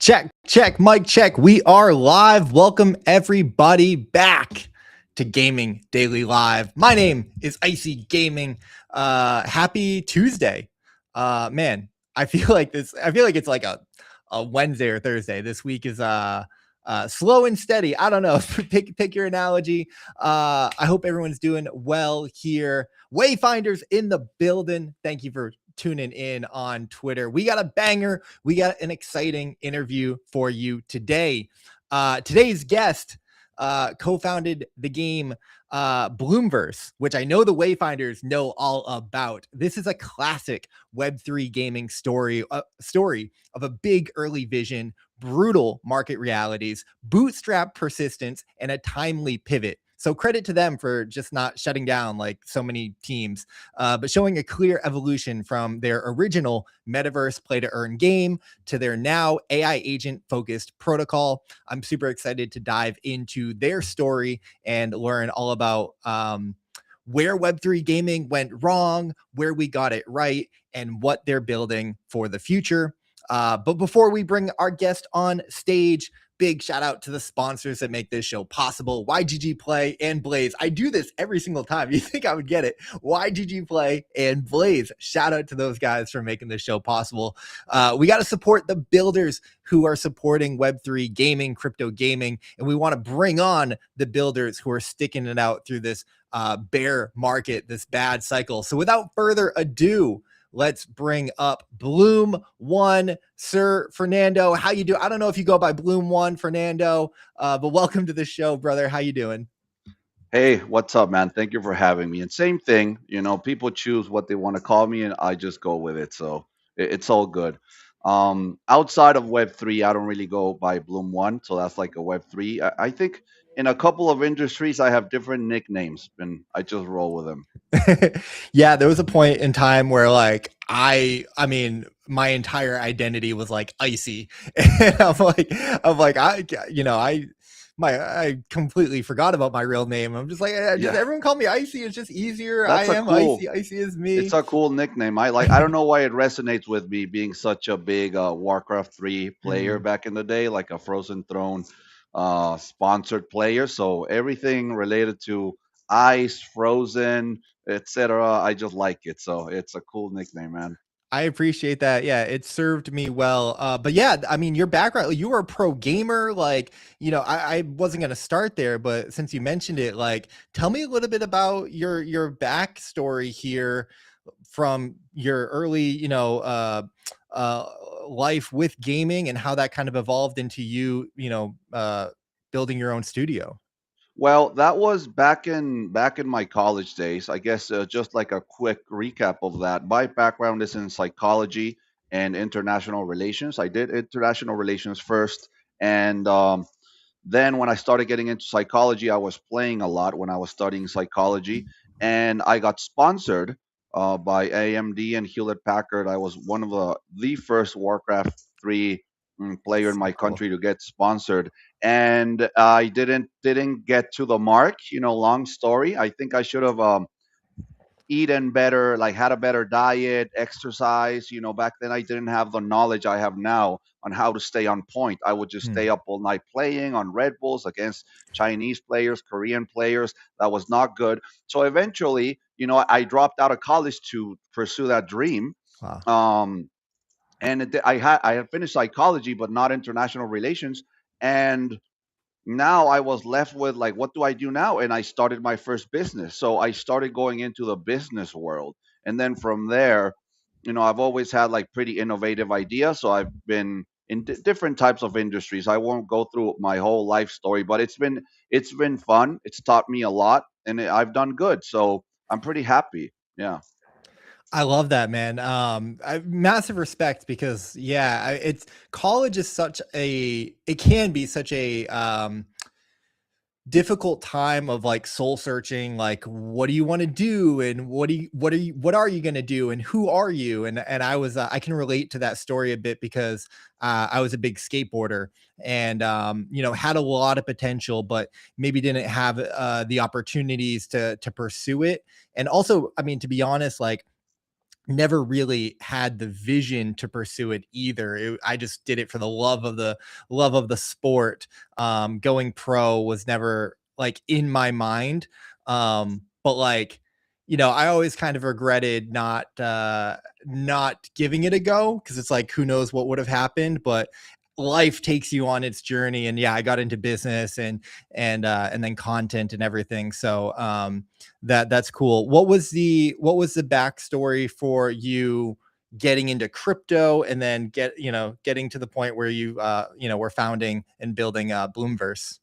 Check, mic check. We are live. Welcome everybody back to Gaming Daily Live. My name is Icy Gaming. Happy Tuesday. Man, I feel like it's like a Wednesday or Thursday. This week is slow and steady. I don't know. pick your analogy. I hope everyone's doing well here. Wayfinders in the building. Thank you for tuning in on Twitter. We got a banger. We got an exciting interview for you today. Today's guest co-founded the game Bloomverse, which I know the Wayfinders know all about. This is a classic Web3 gaming story of a big early vision, brutal market realities, bootstrap persistence, and a timely pivot. So credit to them for just not shutting down like so many teams, but showing a clear evolution from their original metaverse play-to-earn game to their now AI agent-focused protocol. I'm super excited to dive into their story and learn all about where Web3 gaming went wrong, where we got it right, and what they're building for the future. But before we bring our guest on stage, big shout out to the sponsors that make this show possible. YGG Play and Blaze. I do this every single time. You think I would get it. YGG Play and Blaze. Shout out to those guys for making this show possible. We got to support the builders who are supporting Web3 gaming, crypto gaming, and we want to bring on the builders who are sticking it out through this bear market, this bad cycle. So without further ado, let's bring up Bloom One, Sir Fernando. How you do? I don't know if you go by Bloom One, Fernando, but welcome to the show, brother. How you doing? Hey, what's up, man? Thank you for having me. And same thing, people choose what they want to call me, and I just go with it. So it's all good. Outside of Web3, I don't really go by Bloom One, so that's like a Web3. I think in a couple of industries, I have different nicknames, and I just roll with them. Yeah, there was a point in time where like I mean my entire identity was like Icy. And I completely forgot about my real name. I'm just like, just Yeah, everyone call me Icy. It's just easier. I that's a am cool. Icy. Icy is me. It's a cool nickname. I don't know why it resonates with me being such a big Warcraft 3 player Mhm. back in the day, like a Frozen Throne sponsored player. So everything related to ice, frozen, etc. I just like it. So it's a cool nickname, man. I appreciate that. Yeah, it served me well. But yeah, I mean, your background, you were a pro gamer. Like, I wasn't gonna start there, but since you mentioned it, like, tell me a little bit about your backstory here from your early, uh, life with gaming and how that kind of evolved into you, building your own studio. Well, that was back in my college days. I guess just like a quick recap of that. My background is in psychology and international relations. I did international relations first, and then when I started getting into psychology, I was playing a lot when I was studying psychology, and I got sponsored by AMD and Hewlett Packard. I was one of the first Warcraft 3 player in So my cool. country to get sponsored, and I didn't get to the mark. Long story. I think I should have eaten better, like had a better diet, exercise. Back then I didn't have the knowledge I have now on how to stay on point. I would just stay Hmm. up all night playing on Red Bulls against Chinese players, Korean players. That was not good. So eventually, I dropped out of college to pursue that dream. Wow. Um, and I had finished psychology, but not international relations. And now I was left with like, what do I do now? And I started my first business. So I started going into the business world. And then from there, I've always had like pretty innovative ideas. So I've been in different types of industries. I won't go through my whole life story, but it's been fun. It's taught me a lot, and I've done good. So I'm pretty happy. Yeah. I love that, man. Massive respect because it's college is it can be such a difficult time of like soul searching, like what do you want to do and what are you going to do and who are you? And I can relate to that story a bit because I was a big skateboarder and had a lot of potential, but maybe didn't have the opportunities to pursue it. And also, I mean, to be honest, like never really had the vision to pursue it either. I just did it for the love of the sport. Going pro was never like in my mind. But like, I always kind of regretted not giving it a go, because it's like, who knows what would have happened. But life takes you on its journey, and yeah, I got into business and then content and everything. So that's cool. What was the backstory for you getting into crypto, and then getting to the point where you were founding and building Bloomverse?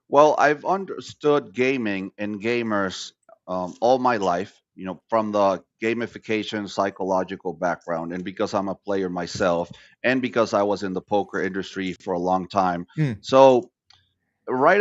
Well, I've understood gaming and gamers all my life, from the gamification psychological background, and because I'm a player myself, and because I was in the poker industry for a long time. Mm, So right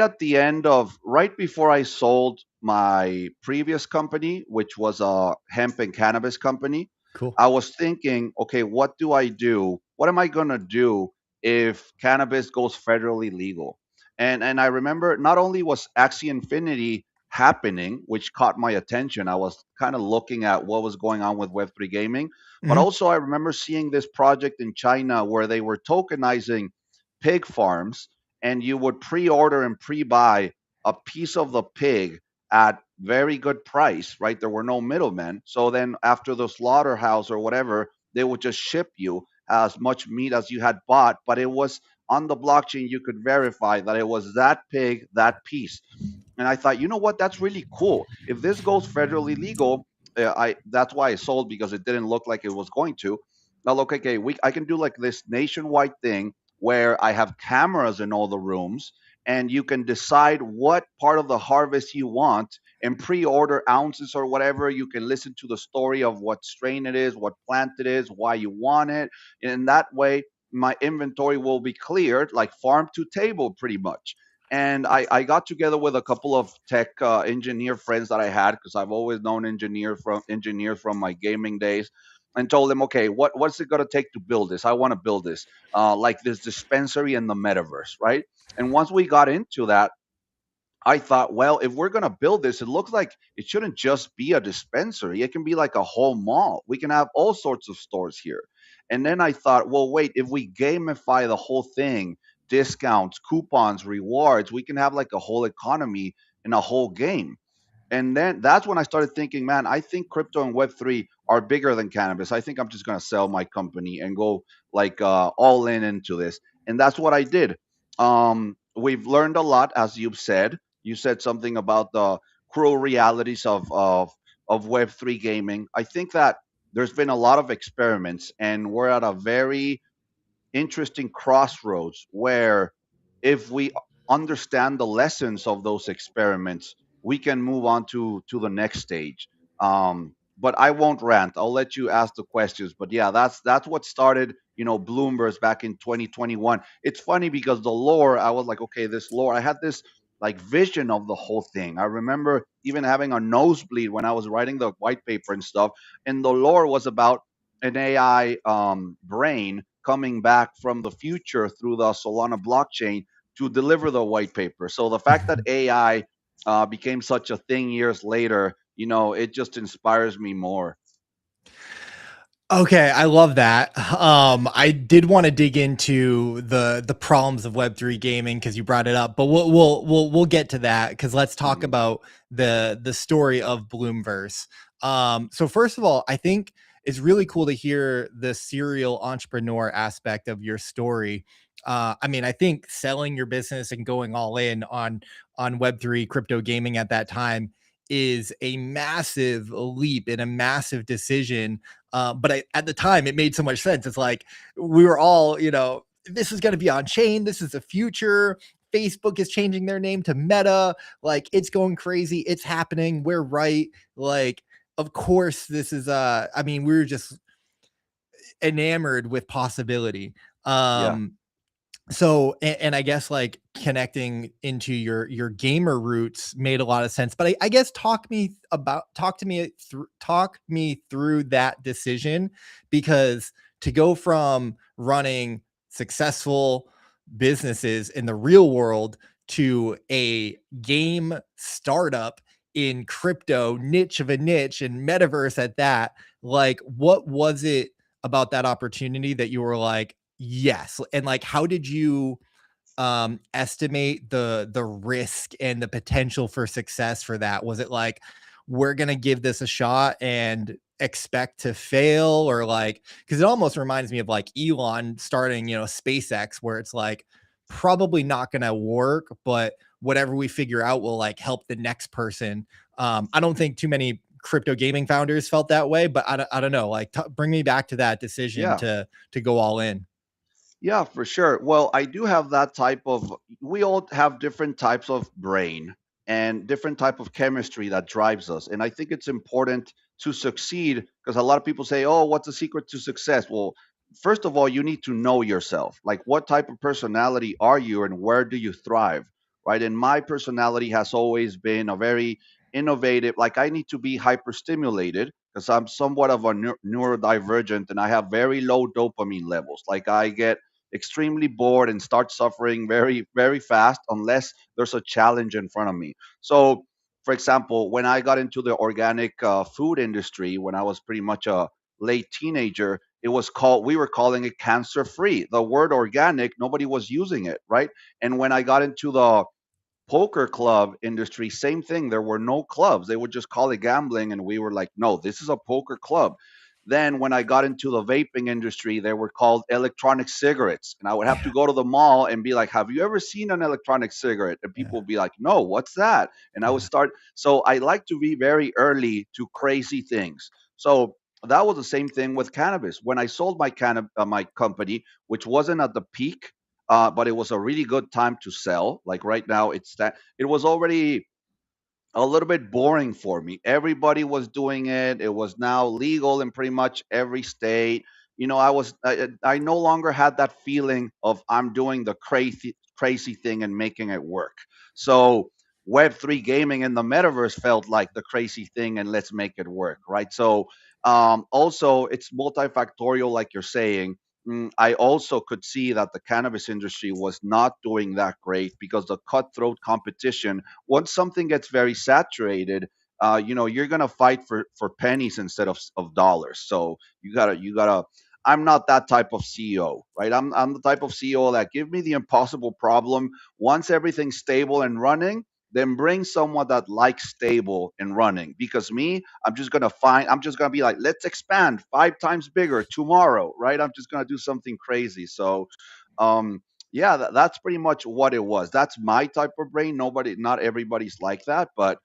before I sold my previous company, which was a hemp and cannabis company, cool. I was thinking, okay, what do I do? What am I gonna do if cannabis goes federally legal? And I remember not only was Axie Infinity happening, which caught my attention. I was kind of looking at what was going on with Web3 gaming, but Mhm. also I remember seeing this project in China where they were tokenizing pig farms, and you would pre-order and pre-buy a piece of the pig at very good price, right? There were no middlemen. So then after the slaughterhouse or whatever, they would just ship you as much meat as you had bought, but it was on the blockchain. You could verify that it was that pig, that piece. And I thought, you know what, that's really cool. If this goes federally legal, I that's why I sold, because it didn't look like it was going to. Now look, okay, I can do like this nationwide thing where I have cameras in all the rooms, and you can decide what part of the harvest you want and pre-order ounces or whatever. You can listen to the story of what strain it is, what plant it is, why you want it. And that way my inventory will be cleared, like farm to table pretty much. And I got together with a couple of tech engineer friends that I had, because I've always known engineers from my gaming days, and told them, okay, what's it going to take to build this? I want to build this, like this dispensary in the metaverse, right? And once we got into that, I thought, well, if we're going to build this, it looks like it shouldn't just be a dispensary. It can be like a whole mall. We can have all sorts of stores here. And then I thought, well, wait, if we gamify the whole thing, discounts, coupons, rewards, we can have like a whole economy in a whole game. And then that's when I started thinking, man, I think crypto and Web3 are bigger than cannabis. I think I'm just going to sell my company and go like all in into this. And that's what I did. We've learned a lot, as you've said. You said something about the cruel realities of Web3 gaming. I think that there's been a lot of experiments, and we're at a very interesting crossroads where, if we understand the lessons of those experiments, we can move on to the next stage. But I won't rant. I'll let you ask the questions. But yeah, that's what started, Bloomberg's back in 2021. It's funny because the lore, I was like, okay, this lore, I had this like vision of the whole thing. I remember even having a nosebleed when I was writing the white paper and stuff. And the lore was about an AI brain coming back from the future through the Solana blockchain to deliver the white paper. So the fact that AI became such a thing years later, it just inspires me more. Okay, I love that. I did want to dig into the problems of Web3 gaming because you brought it up, but we'll get to that, because let's talk Mhm. about the story of Bloomverse. So first of all, I think it's really cool to hear the serial entrepreneur aspect of your story. I mean, I think selling your business and going all in on Web3 crypto gaming at that time is a massive leap and a massive decision, but at the time, it made so much sense. It's like we were all, this is going to be on chain. This is the future. Facebook is changing their name to Meta. Like, it's going crazy. It's happening. We're right. Like, of course, this is. I mean, we were just enamored with possibility. Yeah. Um, so and I guess like connecting into your gamer roots made a lot of sense, but I guess talk me through that decision, because to go from running successful businesses in the real world to a game startup in crypto, niche of a niche, and metaverse at that. Like, what was it about that opportunity that you were like, yes? And like, how did you estimate the risk and the potential for success for that? Was it like, we're gonna give this a shot and expect to fail, or like, because it almost reminds me of like Elon starting, SpaceX, where it's like probably not gonna work, but whatever we figure out will like help the next person. I don't think too many crypto gaming founders felt that way, but I don't know, like bring me back to that decision Yeah. to go all in. Yeah, for sure. Well, I do have that type of, we all have different types of brain and different type of chemistry that drives us. And I think it's important to succeed because a lot of people say, "Oh, what's the secret to success?" Well, first of all, you need to know yourself. Like what type of personality are you and where do you thrive? Right? And my personality has always been a very innovative, like I need to be hyperstimulated because I'm somewhat of a neurodivergent and I have very low dopamine levels. Like I get extremely bored and start suffering very, very fast unless there's a challenge in front of me. So, for example, when I got into the organic food industry, when I was pretty much a late teenager, we were calling it cancer free. The word organic, nobody was using it, right? And when I got into the poker club industry, same thing. There were no clubs. They would just call it gambling. And we were like, no, this is a poker club. Then when I got into the vaping industry, they were called electronic cigarettes. And I would have to go to the mall and be like, have you ever seen an electronic cigarette? And Yeah. people would be like, no, what's that? And I would Yeah. start. So I like to be very early to crazy things. So that was the same thing with cannabis. When I sold my company, which wasn't at the peak, but it was a really good time to sell. Like right now, it was already a little bit boring for me. Everybody was doing it. It was now legal in pretty much every state. I no longer had that feeling of I'm doing the crazy thing and making it work. So Web3 gaming in the metaverse felt like the crazy thing and let's make it work, right? So also it's multifactorial, like you're saying. I also could see that the cannabis industry was not doing that great because the cutthroat competition, once something gets very saturated, you're gonna fight for pennies instead of dollars. So you gotta. I'm not that type of CEO, right? I'm the type of CEO that give me the impossible problem. Once everything's stable and running, then bring someone that likes stable and running. Because me, I'm just gonna be like, let's expand 5 times bigger tomorrow, right? I'm just gonna do something crazy. So um yeah, that's pretty much what it was. That's my type of brain. Not everybody's like that, but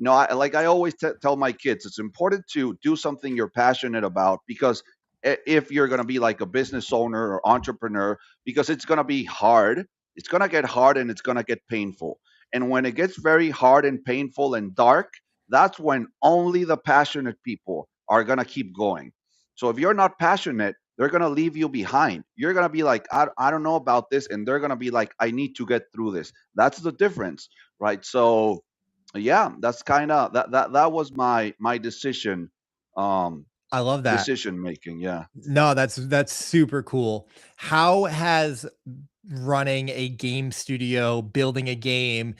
I always tell my kids, it's important to do something you're passionate about because if you're going to be like a business owner or entrepreneur, because it's going to be hard, it's going to get hard and it's going to get painful. And when it gets very hard and painful and dark, that's when only the passionate people are going to keep going. So if you're not passionate, they're going to leave you behind. You're going to be like, I don't know about this. And they're going to be like, I need to get through this. That's the difference, right? So, yeah, that's kind of that was my um I love that. decision making. Yeah. No, that's super cool. How has running a game studio, building a game,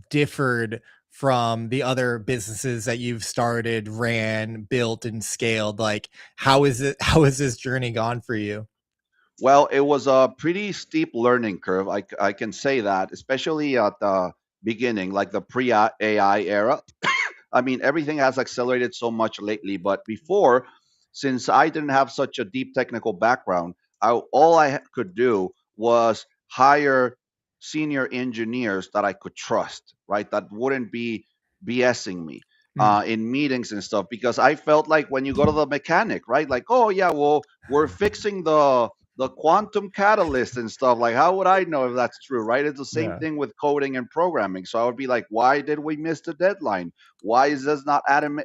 differed from the other businesses that you've started, ran, built, and scaled? Like, how has this journey gone for you? Well, it was a pretty steep learning curve. I can say that, especially at the beginning, like the pre AI era. I mean, everything has accelerated so much lately, but before, since I didn't have such a deep technical background, all I could do was hire senior engineers that I could trust, right? That wouldn't be BSing me Mm, in meetings and stuff, because I felt like when you go to the mechanic, right? Like, oh yeah, well, we're fixing the quantum catalyst and stuff. Like, how would I know if that's true, right? It's the same yeah, thing with coding and programming. So I would be like, why did we miss the deadline? Why is this not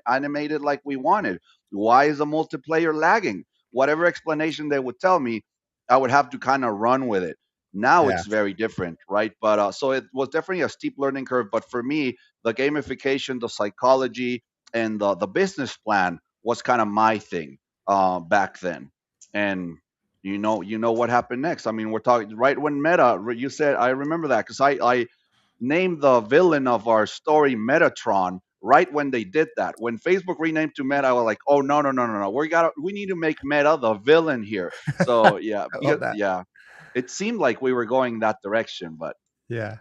animated like we wanted? Why is the multiplayer lagging? Whatever explanation they would tell me, I would have to kind of run with it. Now yeah. it's very different, right? But so it was definitely a steep learning curve. But for me, the gamification, the psychology, and the business plan was kind of my thing back then. And you know what happened next. I mean, we're talking right when you said, I remember that because I named the villain of our story Metatron, right when they did that. When Facebook renamed to Meta, I was like, oh no, no, no, no, no. We need to make Meta the villain here. So yeah, I because love that. yeah, it seemed like we were going that direction, but Yeah.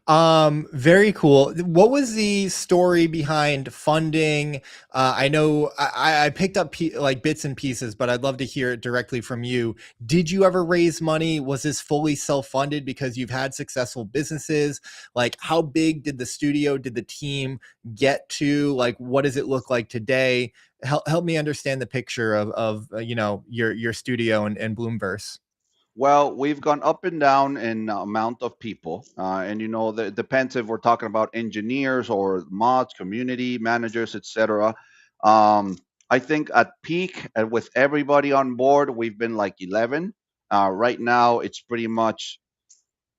Very cool. What was the story behind funding? I know I picked up like bits and pieces, but I'd love to hear it directly from you. Did you ever raise money? Was this fully self-funded because you've had successful businesses? Like, how big did the studio, did the team get to? Like, what does it look like today? Help me understand the picture of your studio and Bloomverse. well, we've gone up and down in amount of people, and it depends if we're talking about engineers or mods, community managers, etc. Um, I think at peak, with everybody on board, we've been like 11. Right now, it's pretty much.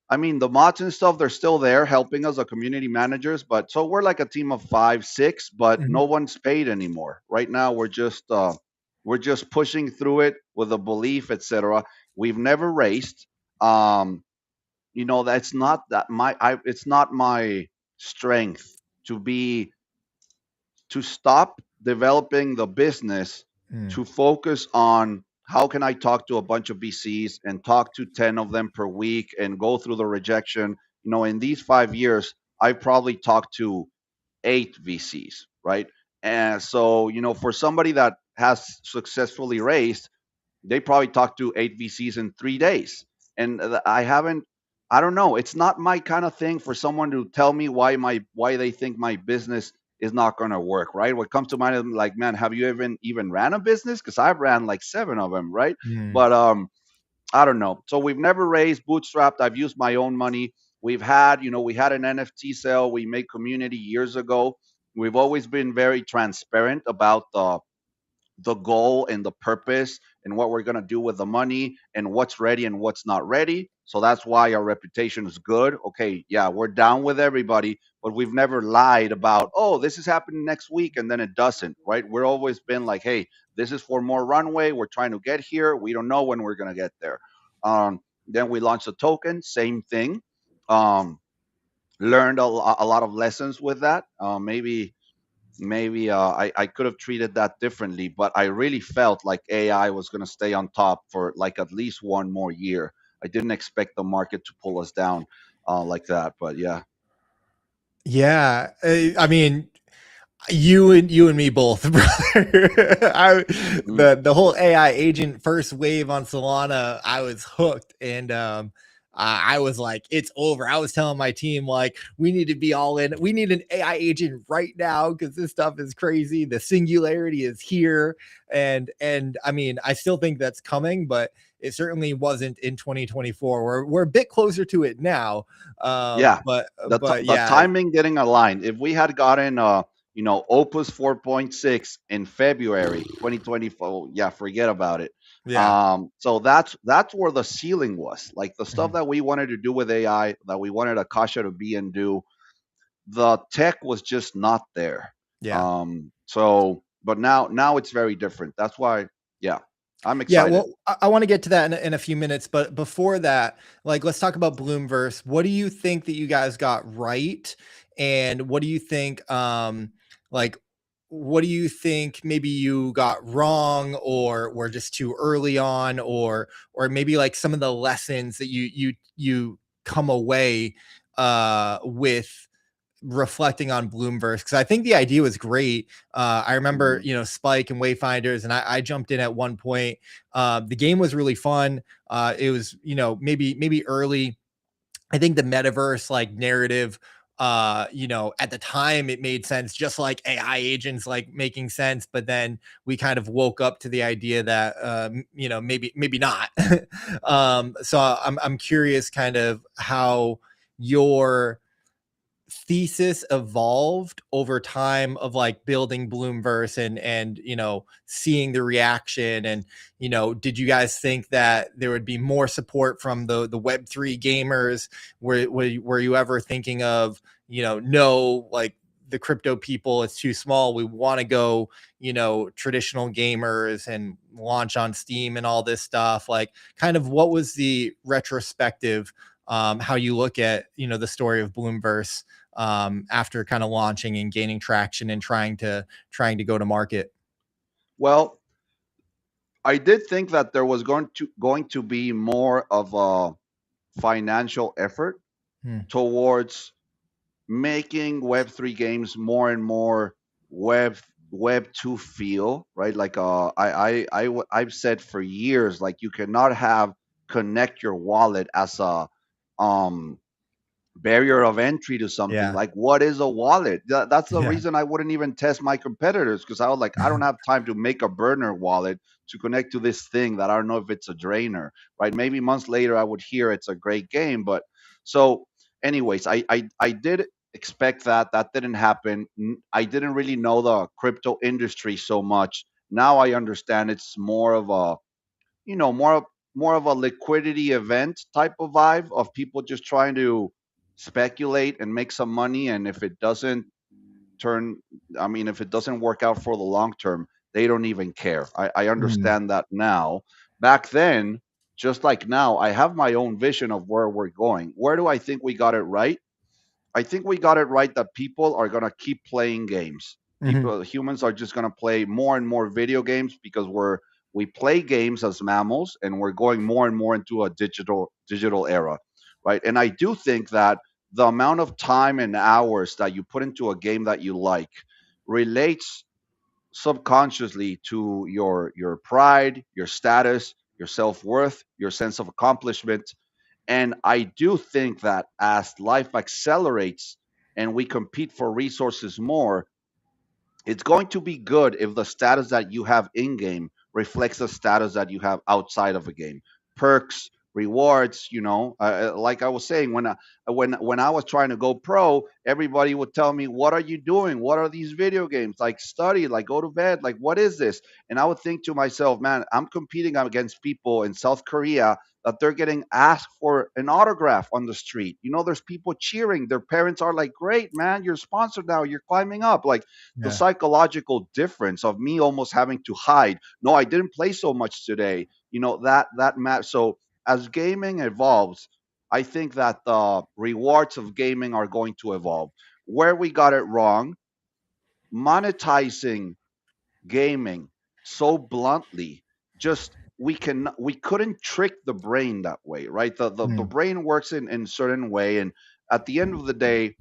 I mean, the mods and stuff, they're still there helping us, the community managers, but so we're like a team of 5, 6, but no Mhm. one's paid anymore. Right now, we're just pushing through it with a belief, etc. We've never raced. Um, that's not that my it's not my strength to be to stop developing the business Mm, to focus on how can I talk to a bunch of VCs and talk to 10 of them per week and go through the rejection. In these 5 years, I've probably talked to 8 VCs, right? And so, for somebody that has successfully raised, they probably talked to 8 VCs in 3 days. And I don't know. It's not my kind of thing for someone to tell me why they think my business is not going to work, right? What comes to mind is like, man, have you even ran a business? Because I've ran like 7 of them, right? mm. But I don't know. So we've never raised bootstrapped. I've used my own money. We had an NFT sale. We made community years ago. We've always been very transparent about the goal and the purpose and what we're going to do with the money and what's ready and what's not ready. So that's why our reputation is good. Okay, yeah, we're down with everybody, but we've never lied about, oh, this is happening next week and then it doesn't, right? We're always been like, hey, this is for more runway. We're trying to get here. We don't know when we're going to get there. Then we launched a token, same thing. Um, Learned a lot of lessons with that. Maybe I could have treated that differently, but I really felt like AI was going to stay on top for like at least one more year. I didn't expect the market to pull us down like that, but yeah. Yeah, I mean, you and me both, brother. Mm, The whole AI agent first wave on Solana, I was hooked, and I was like, it's over. I was telling my team like, we need to be all in. We need an AI agent right now because this stuff is crazy. The singularity is here, and I mean, I still think that's coming, but it certainly wasn't in 2024. We're a bit closer to it now, yeah, but the yeah, timing getting aligned. If we had gotten Opus 4.6 in February 2024, yeah, forget about it. yeah. So that's where the ceiling was. Like the stuff Mhm. that we wanted to do with AI, that we wanted Akasha to be and do, the tech was just not there. Yeah. But now it's very different. That's why, yeah, I'm Yeah, excited. well, I want to get to that in a few minutes, but before that, like, let's talk about Bloomverse. What do you think that you guys got right, and what do you think, like, what do you think maybe you got wrong, or were just too early on, or maybe like some of the lessons that you come away with reflecting on Bloomverse, because I think the idea was great. I remember, Mhm. Spike and Wayfinders, and I jumped in at one point. The game was really fun. It was, maybe early. I think the metaverse like narrative, at the time it made sense, just like AI agents like making sense. But then we kind of woke up to the idea that, maybe not. So I'm curious, kind of how your thesis evolved over time of like building Bloomverse and seeing the reaction, and did you guys think that there would be more support from the Web3 gamers? Were you ever thinking of, no, like, the crypto people, it's too small, we want to go, traditional gamers and launch on Steam and all this stuff? Like, kind of what was the retrospective, how you look at, the story of Bloomverse, after kind of launching and gaining traction and trying to go to market? Well, I did think that there was going to be more of a financial effort Hmm. towards making Web3 games more and more web Web2 feel, right? Like I've said for years, like you cannot have connect your wallet as a um barrier of entry to something. Yeah. Like what is a wallet? That's the reason I wouldn't even test my competitors, because I was like, I don't have time to make a burner wallet to connect to this thing that I don't know if it's a drainer, right? Maybe months later I would hear it's a great game. But so anyways, I did expect that. That didn't happen. I didn't really know the crypto industry so much. Now I understand it's more of a, more of a liquidity event type of vibe of people just trying to speculate and make some money. And if it doesn't turn, I mean, if it doesn't work out for the long term, they don't even care. I Mm, understand that now. Back then, just like now, I have my own vision of where we're going. Where do I think we got it right? I think we got it right that people are going to keep playing games. mhm, Humans are just going to play more and more video games because we play games as mammals, and we're going more and more into a digital era, right? And I do think that the amount of time and hours that you put into a game that you like relates subconsciously to your pride, your status, your self-worth, your sense of accomplishment. And I do think that as life accelerates and we compete for resources more, it's going to be good if the status that you have in game reflects the status that you have outside of a game. Perks, rewards, like I was saying, when I was trying to go pro, everybody would tell me, "What are you doing? What are these video games? Like study, like go to bed, like what is this?" And I would think to myself, "Man, I'm competing against people in South Korea that they're getting asked for an autograph on the street. There's people cheering. Their parents are like, 'Great, man, you're sponsored now. You're climbing up.'" Like the yeah. psychological difference of me almost having to hide. No, I didn't play so much today. That matters. So as gaming evolves, I think that the rewards of gaming are going to evolve. Where we got it wrong, monetizing gaming so bluntly, just we couldn't trick the brain that way, right? The Mm, brain works in certain way, and at the end of the day,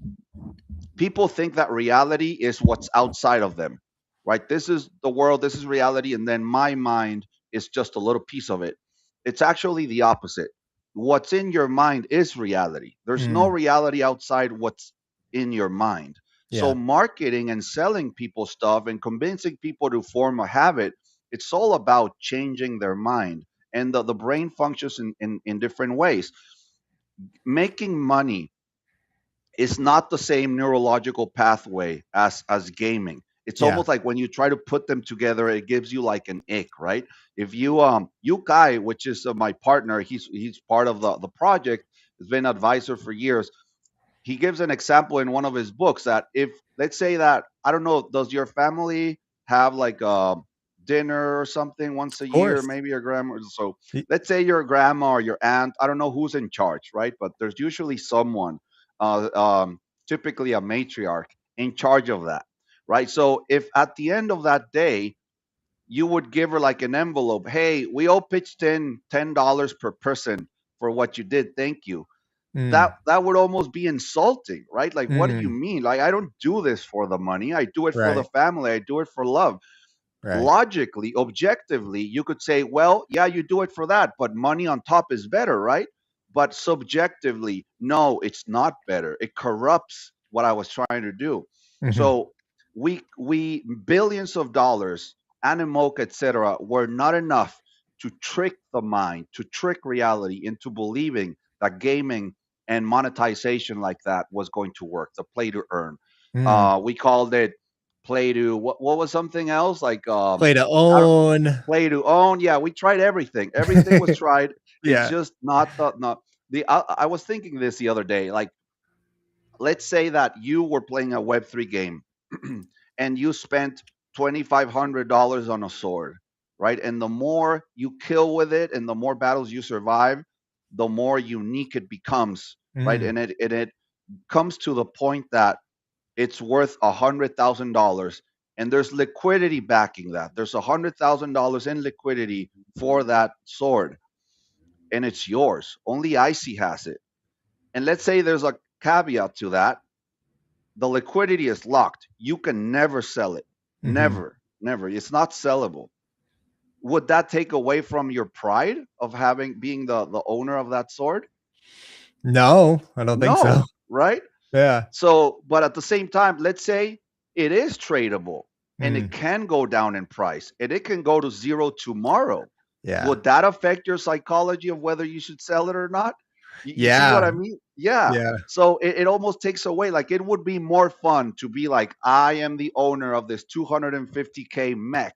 people think that reality is what's outside of them, right? This is the world, this is reality, and then my mind is just a little piece of it. It's actually the opposite. What's in your mind is reality. There's no mm, reality outside what's in your mind. So yeah. marketing and selling people stuff and convincing people to form a habit, it's all about changing their mind. And the brain functions in different ways. Making money is not the same neurological pathway as gaming. It's Yeah. almost like when you try to put them together, it gives you like an ick, right? If you Guy, which is my partner, he's part of the project, has been advisor for years. He gives an example in one of his books that if, let's say that, I don't know, does your family have like a dinner or something once a Of year, course. maybe your grandma? So Y- let's say your grandma or your aunt, I don't know who's in charge, right? But there's usually someone, uh, um, typically a matriarch, in charge of that, right? So if at the end of that day you would give her like an envelope, "Hey, we all pitched in $10 per person for what you did, thank you," that Mm, that would almost be insulting, right? Like, what do you mm, mean? Like, I don't do this for the money. I do it for the right. family. I do it for love. Right. Logically, objectively, you could say, well, yeah, you do it for that, but money on top is better, right? But subjectively, no, it's not better. It corrupts what I was trying to do. Hmm. So we billions of dollars, Animoca, etc., were not enough to trick the mind, to trick reality into believing that gaming and monetization like that was going to work. The play to earn. Mm. We called it play to what was something else like Play to I don't, own. play to own. Yeah, we tried everything. Everything was tried. It's Yeah. just not the not the. I was thinking this the other day. Like, let's say that you were playing a Web3 game, and you spent $2,500 on a sword, right? And the more you kill with it, and the more battles you survive, the more unique it becomes, right? Mm, And it comes to the point that it's worth $100,000, and there's liquidity backing that. There's $100,000 in liquidity for that sword, and it's yours. Only Icy has it. And let's say there's a caveat to that. The liquidity is locked. You can never sell it. Hmm. Never, never. It's not sellable. Would that take away from your pride of having being the owner of that sword? No, I don't think so. No, right? Yeah. So, but at the same time, let's say it is tradable and it Mm, can go down in price and it can go to zero tomorrow. yeah. Would that affect your psychology of whether you should sell it or not? You see what Yeah. I mean? Yeah. Yeah. So it almost takes away, like, it would be more fun to be like, I am the owner of this 250K mech.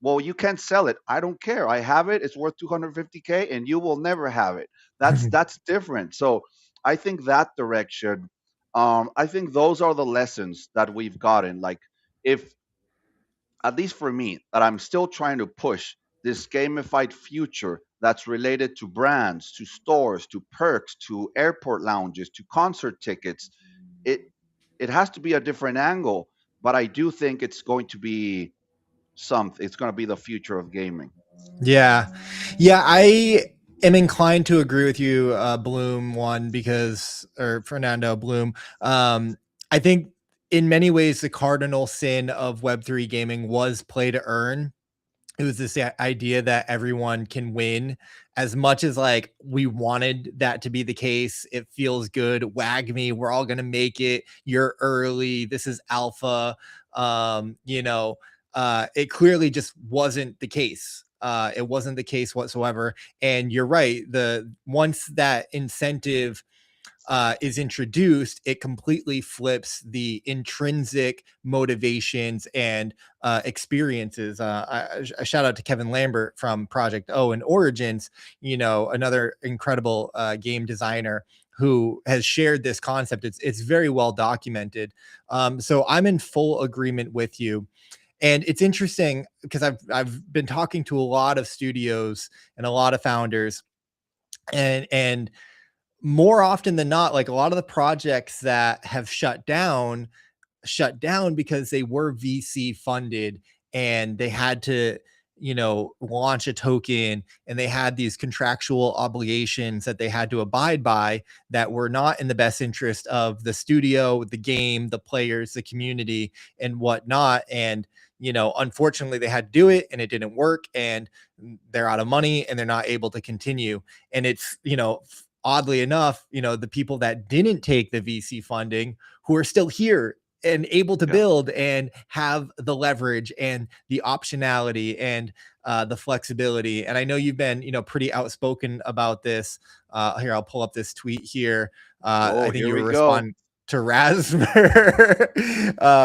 Well, you can't sell it. I don't care. I have it. It's worth 250K and you will never have it. That's different. So I think that direction, I think those are the lessons that we've gotten. Like, if, at least for me, that I'm still trying to push this gamified future that's related to brands, to stores, to perks, to airport lounges, to concert tickets, it it has to be a different angle. But I do think it's going to be something. It's going to be the future of gaming. Yeah. Yeah, I am inclined to agree with you, Bloom one, because or Fernando Bloom. I think in many ways the cardinal sin of Web3 gaming was play to earn. It was this idea that everyone can win. As much as like we wanted that to be the case, it feels good. Wag me, we're all gonna make it. You're early. This is alpha. You know, it clearly just wasn't the case. It wasn't the case whatsoever. And you're right. The once that incentive is introduced, it completely flips the intrinsic motivations and experiences. A shout out to Kevin Lambert from Project O and Origins, you know, another incredible game designer who has shared this concept. It's very well documented. So I'm in full agreement with you. And it's interesting because I've been talking to a lot of studios and a lot of founders, and more often than not, like a lot of the projects that have shut down because they were VC funded and they had to, you know, launch a token and they had these contractual obligations that they had to abide by that were not in the best interest of the studio, the game, the players, the community, and whatnot. And, you know, unfortunately, they had to do it and it didn't work and they're out of money and they're not able to continue. And it's, you know, oddly enough, you know, the people that didn't take the VC funding who are still here and able to Yeah. build and have the leverage and the optionality and the flexibility. And I know you've been, you know, pretty outspoken about this. Here, I'll pull up this tweet here. Oh, I think here you were we go. responding to Rasmer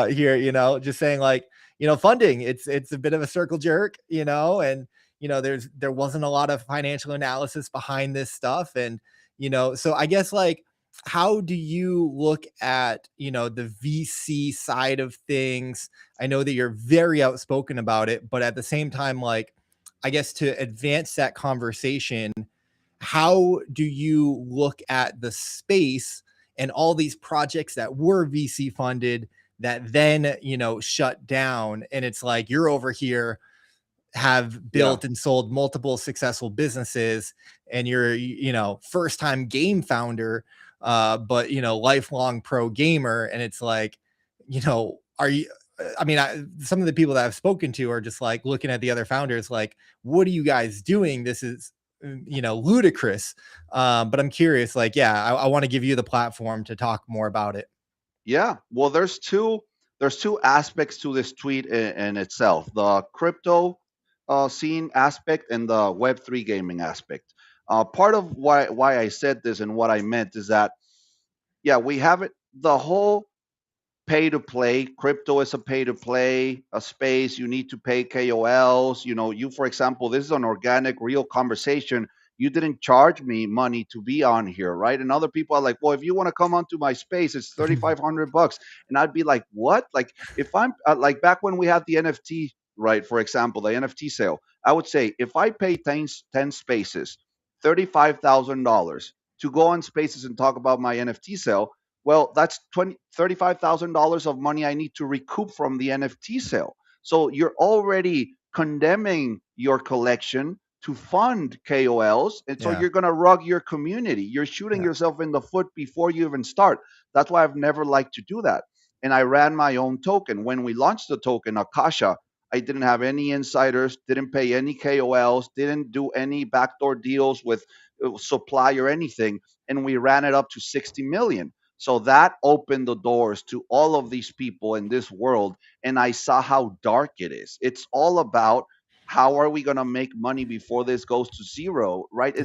here, you know, just saying like, you know, funding, it's a bit of a circle jerk, you know, and you know, there wasn't a lot of financial analysis behind this stuff. And, you know, so I guess like how do you look at, you know, the VC side of things? I know that you're very outspoken about it, but at the same time, like, I guess to advance that conversation, how do you look at the space and all these projects that were VC funded that then, you know, shut down? And it's like you're over here have Yeah. built and sold multiple successful businesses and you're, you know, first time game founder, but you know, lifelong pro gamer. And it's like, you know, are you, I mean, some of the people that I've spoken to are just like looking at the other founders like, what are you guys doing? This is, you know, ludicrous. But I'm curious, like, yeah, I want to give you the platform to talk more about it. Yeah. Well, there's two aspects to this tweet in itself: the crypto scene aspect and the Web3 gaming aspect. Part of why I said this and what I meant is that, yeah, we have it. The whole pay to play. Crypto is a pay to play a space. You need to pay KOLs. You know, you, for example, this is an organic, real conversation. You didn't charge me money to be on here, right? And other people are like, well, if you want to come onto my space, it's $3,500. And I'd be like, what? Like, if I'm like back when we had the NFT, right? For example, the NFT sale, I would say if I pay 10 spaces, $35,000 to go on spaces and talk about my NFT sale, Well, that's $35,000 of money I need to recoup from the NFT sale. So you're already condemning your collection to fund KOLs. And so Yeah. you're going to rug your community. You're shooting Yeah. yourself in the foot before you even start. That's why I've never liked to do that. And I ran my own token. When we launched the token, Akasha, I didn't have any insiders, didn't pay any KOLs, didn't do any backdoor deals with supply or anything. And we ran it up to 60 million. So that opened the doors to all of these people in this world. And I saw how dark it is. It's all about how are we going to make money before this goes to zero, right? Yeah.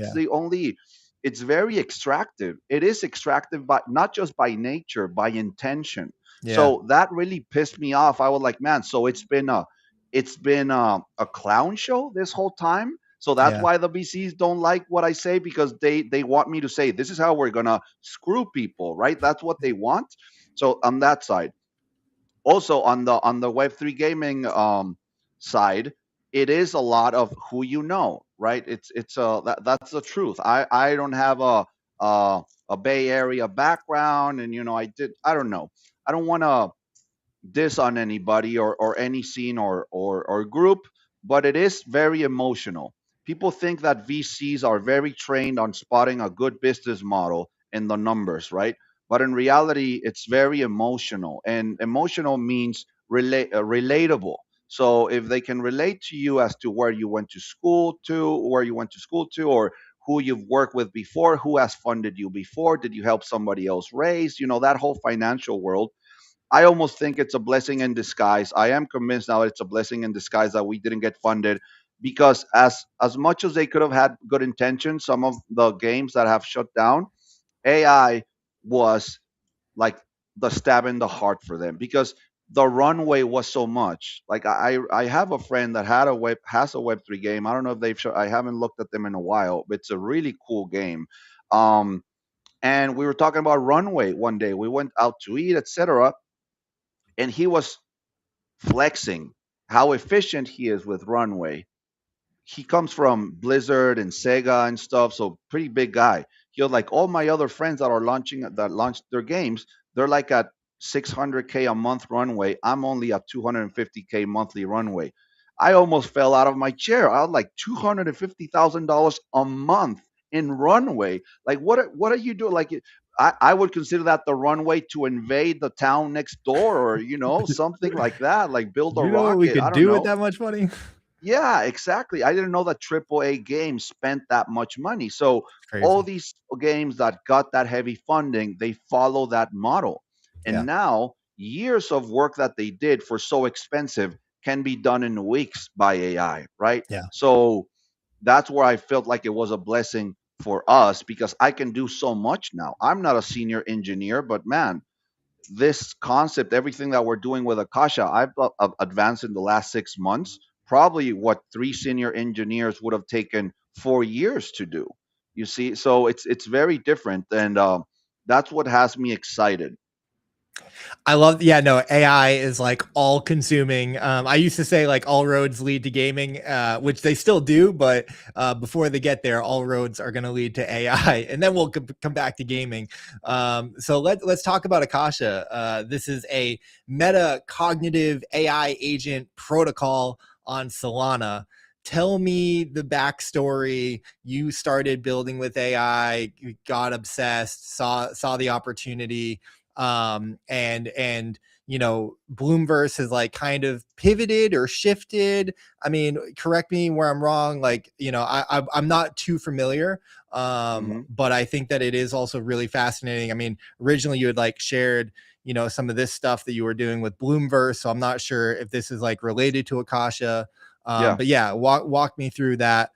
It's very extractive. It is extractive, but not just by nature, by intention. Yeah. So that really pissed me off. I was like, man, so it's been a clown show this whole time. So that's Yeah. why the VCs don't like what I say, because they want me to say this is how we're gonna screw people, right? That's what they want. So on that side, also on the Web3 gaming side, it is a lot of who you know, right? That's the truth. I don't have a Bay Area background, and I don't know. I don't want to diss on anybody or any scene or group, but it is very emotional. People think that VCs are very trained on spotting a good business model in the numbers, right? But in reality, it's very emotional, and emotional means relatable. So if they can relate to you as to where you went to school to, or who you've worked with before, who has funded you before, did you help somebody else raise, that whole financial world. I almost think it's a blessing in disguise. I am convinced now it's a blessing in disguise that we didn't get funded, because as much as they could have had good intentions, some of the games that have shut down, AI was like the stab in the heart for them, because the runway was so much. Like I have a friend that has a Web3 game. I don't know if I haven't looked at them in a while, but it's a really cool game. Um, and we were talking about runway one day. We went out to eat, etc., and he was flexing how efficient he is with runway. He comes from Blizzard and Sega and stuff, so pretty big guy. He was like, all my other friends that launched their games, they're like at 600K a month runway. I'm only at 250K monthly runway. I almost fell out of my chair. I was like, $250,000 a month in runway. Like, what are you doing? Like, I would consider that the runway to invade the town next door, or something like that. Like build a You know what we rocket. I could don't do with know. that much money? Yeah, exactly. I didn't know that AAA games spent that much money. So all Crazy. these games that got that heavy funding, they follow that model. Yeah. And now years of work that they did for so expensive can be done in weeks by AI, right? Yeah. So that's where I felt like it was a blessing for us, because I can do so much now. I'm not a senior engineer, but man, this concept, everything that we're doing with Akasha, I've advanced in the last 6 months, probably what three senior engineers would have taken 4 years to do. You see, so it's very different, and that's what has me excited. I love, yeah, no, AI is like all consuming. I used to say like all roads lead to gaming, which they still do, but before they get there, all roads are going to lead to AI, and then we'll come back to gaming. So let's talk about Akasha. This is a meta cognitive AI agent protocol on Solana. Tell me the backstory. You started building with AI, you got obsessed, saw the opportunity, and Bloomverse has like kind of pivoted or shifted. I mean, correct me where I'm wrong. Like, I'm not too familiar, Hmm. but I think that it is also really fascinating. I mean, originally you had like shared some of this stuff that you were doing with Bloomverse, so I'm not sure if this is like related to Akasha. Yeah. But yeah, walk me through that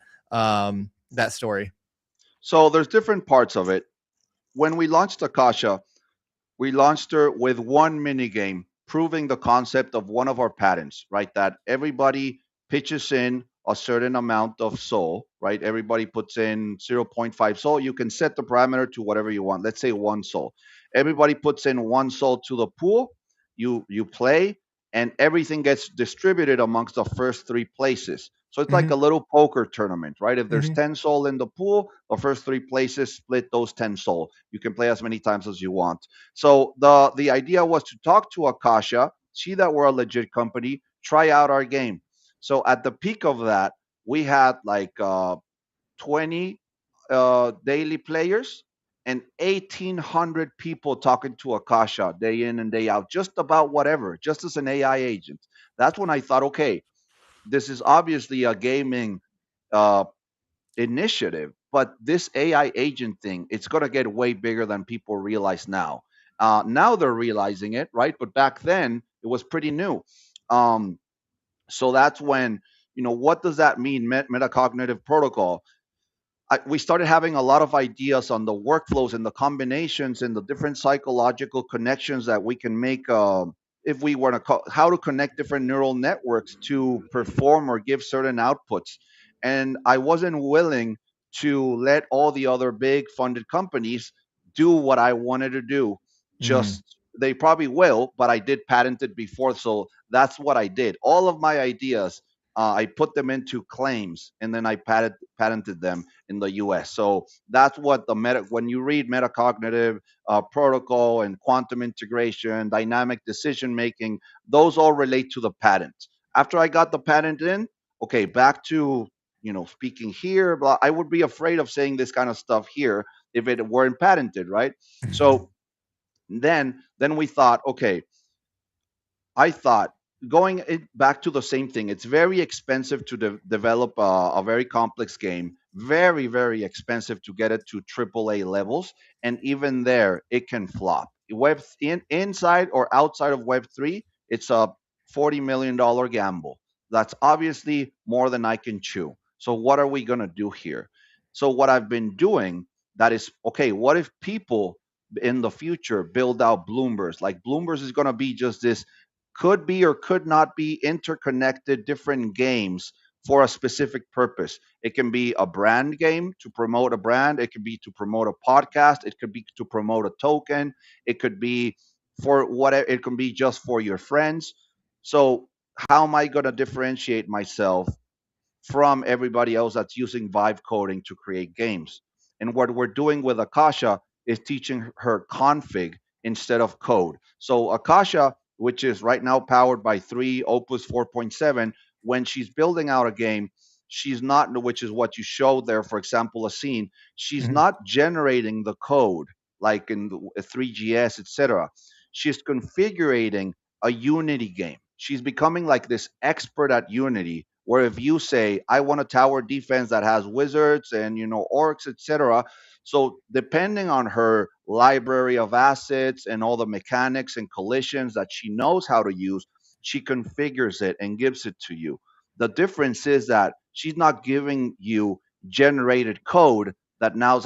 story. So there's different parts of it. When we launched Akasha, we launched her with one mini game proving the concept of one of our patents, right? That everybody pitches in a certain amount of soul, right? Everybody puts in zero point 0.5 soul. You can set the parameter to whatever you want. Let's say one soul. Everybody puts in one soul to the pool. You play, and everything gets distributed amongst the first three places. So it's like Hmm. a little poker tournament, right? If there's Hmm. 10 soul in the pool, the first three places split those 10 soul. You can play as many times as you want. So the idea was to talk to Akasha, see that we're a legit company, try out our game. So at the peak of that, we had like 20 daily players and 1,800 people talking to Akasha day in and day out, just about whatever, just as an AI agent. That's when I thought, okay, this is obviously a gaming uh, initiative, but this AI agent thing, it's going to get way bigger than people realize now. Now they're realizing it, right? But back then, it was pretty new. Um, so that's when, what does that mean, metacognitive protocol? We started having a lot of ideas on the workflows and the combinations and the different psychological connections that we can make if we want to how to connect different neural networks to perform or give certain outputs. And I wasn't willing to let all the other big funded companies do what I wanted to do. Hmm. Just they probably will, but I did patent it before, so that's what I did. All of my ideas, I put them into claims, and then I patented them in the US. So that's what the when you read metacognitive protocol and quantum integration, dynamic decision making, those all relate to the patent. After I got the patent in, okay, back to speaking here, but I would be afraid of saying this kind of stuff here if it weren't patented, right? So then we thought, okay, I thought going back to the same thing, it's very expensive to develop a very complex game, very, very expensive to get it to AAA levels. And even there, it can flop. Inside or outside of Web3, it's a $40 million gamble. That's obviously more than I can chew. So, what are we going to do here? So, what I've been doing, that is, okay, what if people in the future build out Bloombers? Like, Bloombers is going to be just this could be or could not be interconnected different games for a specific purpose. It can be a brand game to promote a brand, it could be to promote a podcast, it could be to promote a token, it could be for whatever, it can be just for your friends. So, how am I going to differentiate myself from everybody else that's using vibe coding to create games? And what we're doing with Akasha is teaching her config instead of code. So Akasha, which is right now powered by 3 Opus 4.7, when she's building out a game, she's not, which is what you showed there, for example, a scene, she's Hmm. not generating the code like in the 3GS, etc. She's configuring a Unity game. She's becoming like this expert at Unity, where if you say, I want a tower defense that has wizards and orcs, etc. So depending on her library of assets and all the mechanics and collisions that she knows how to use, she configures it and gives it to you. The difference is that she's not giving you generated code that now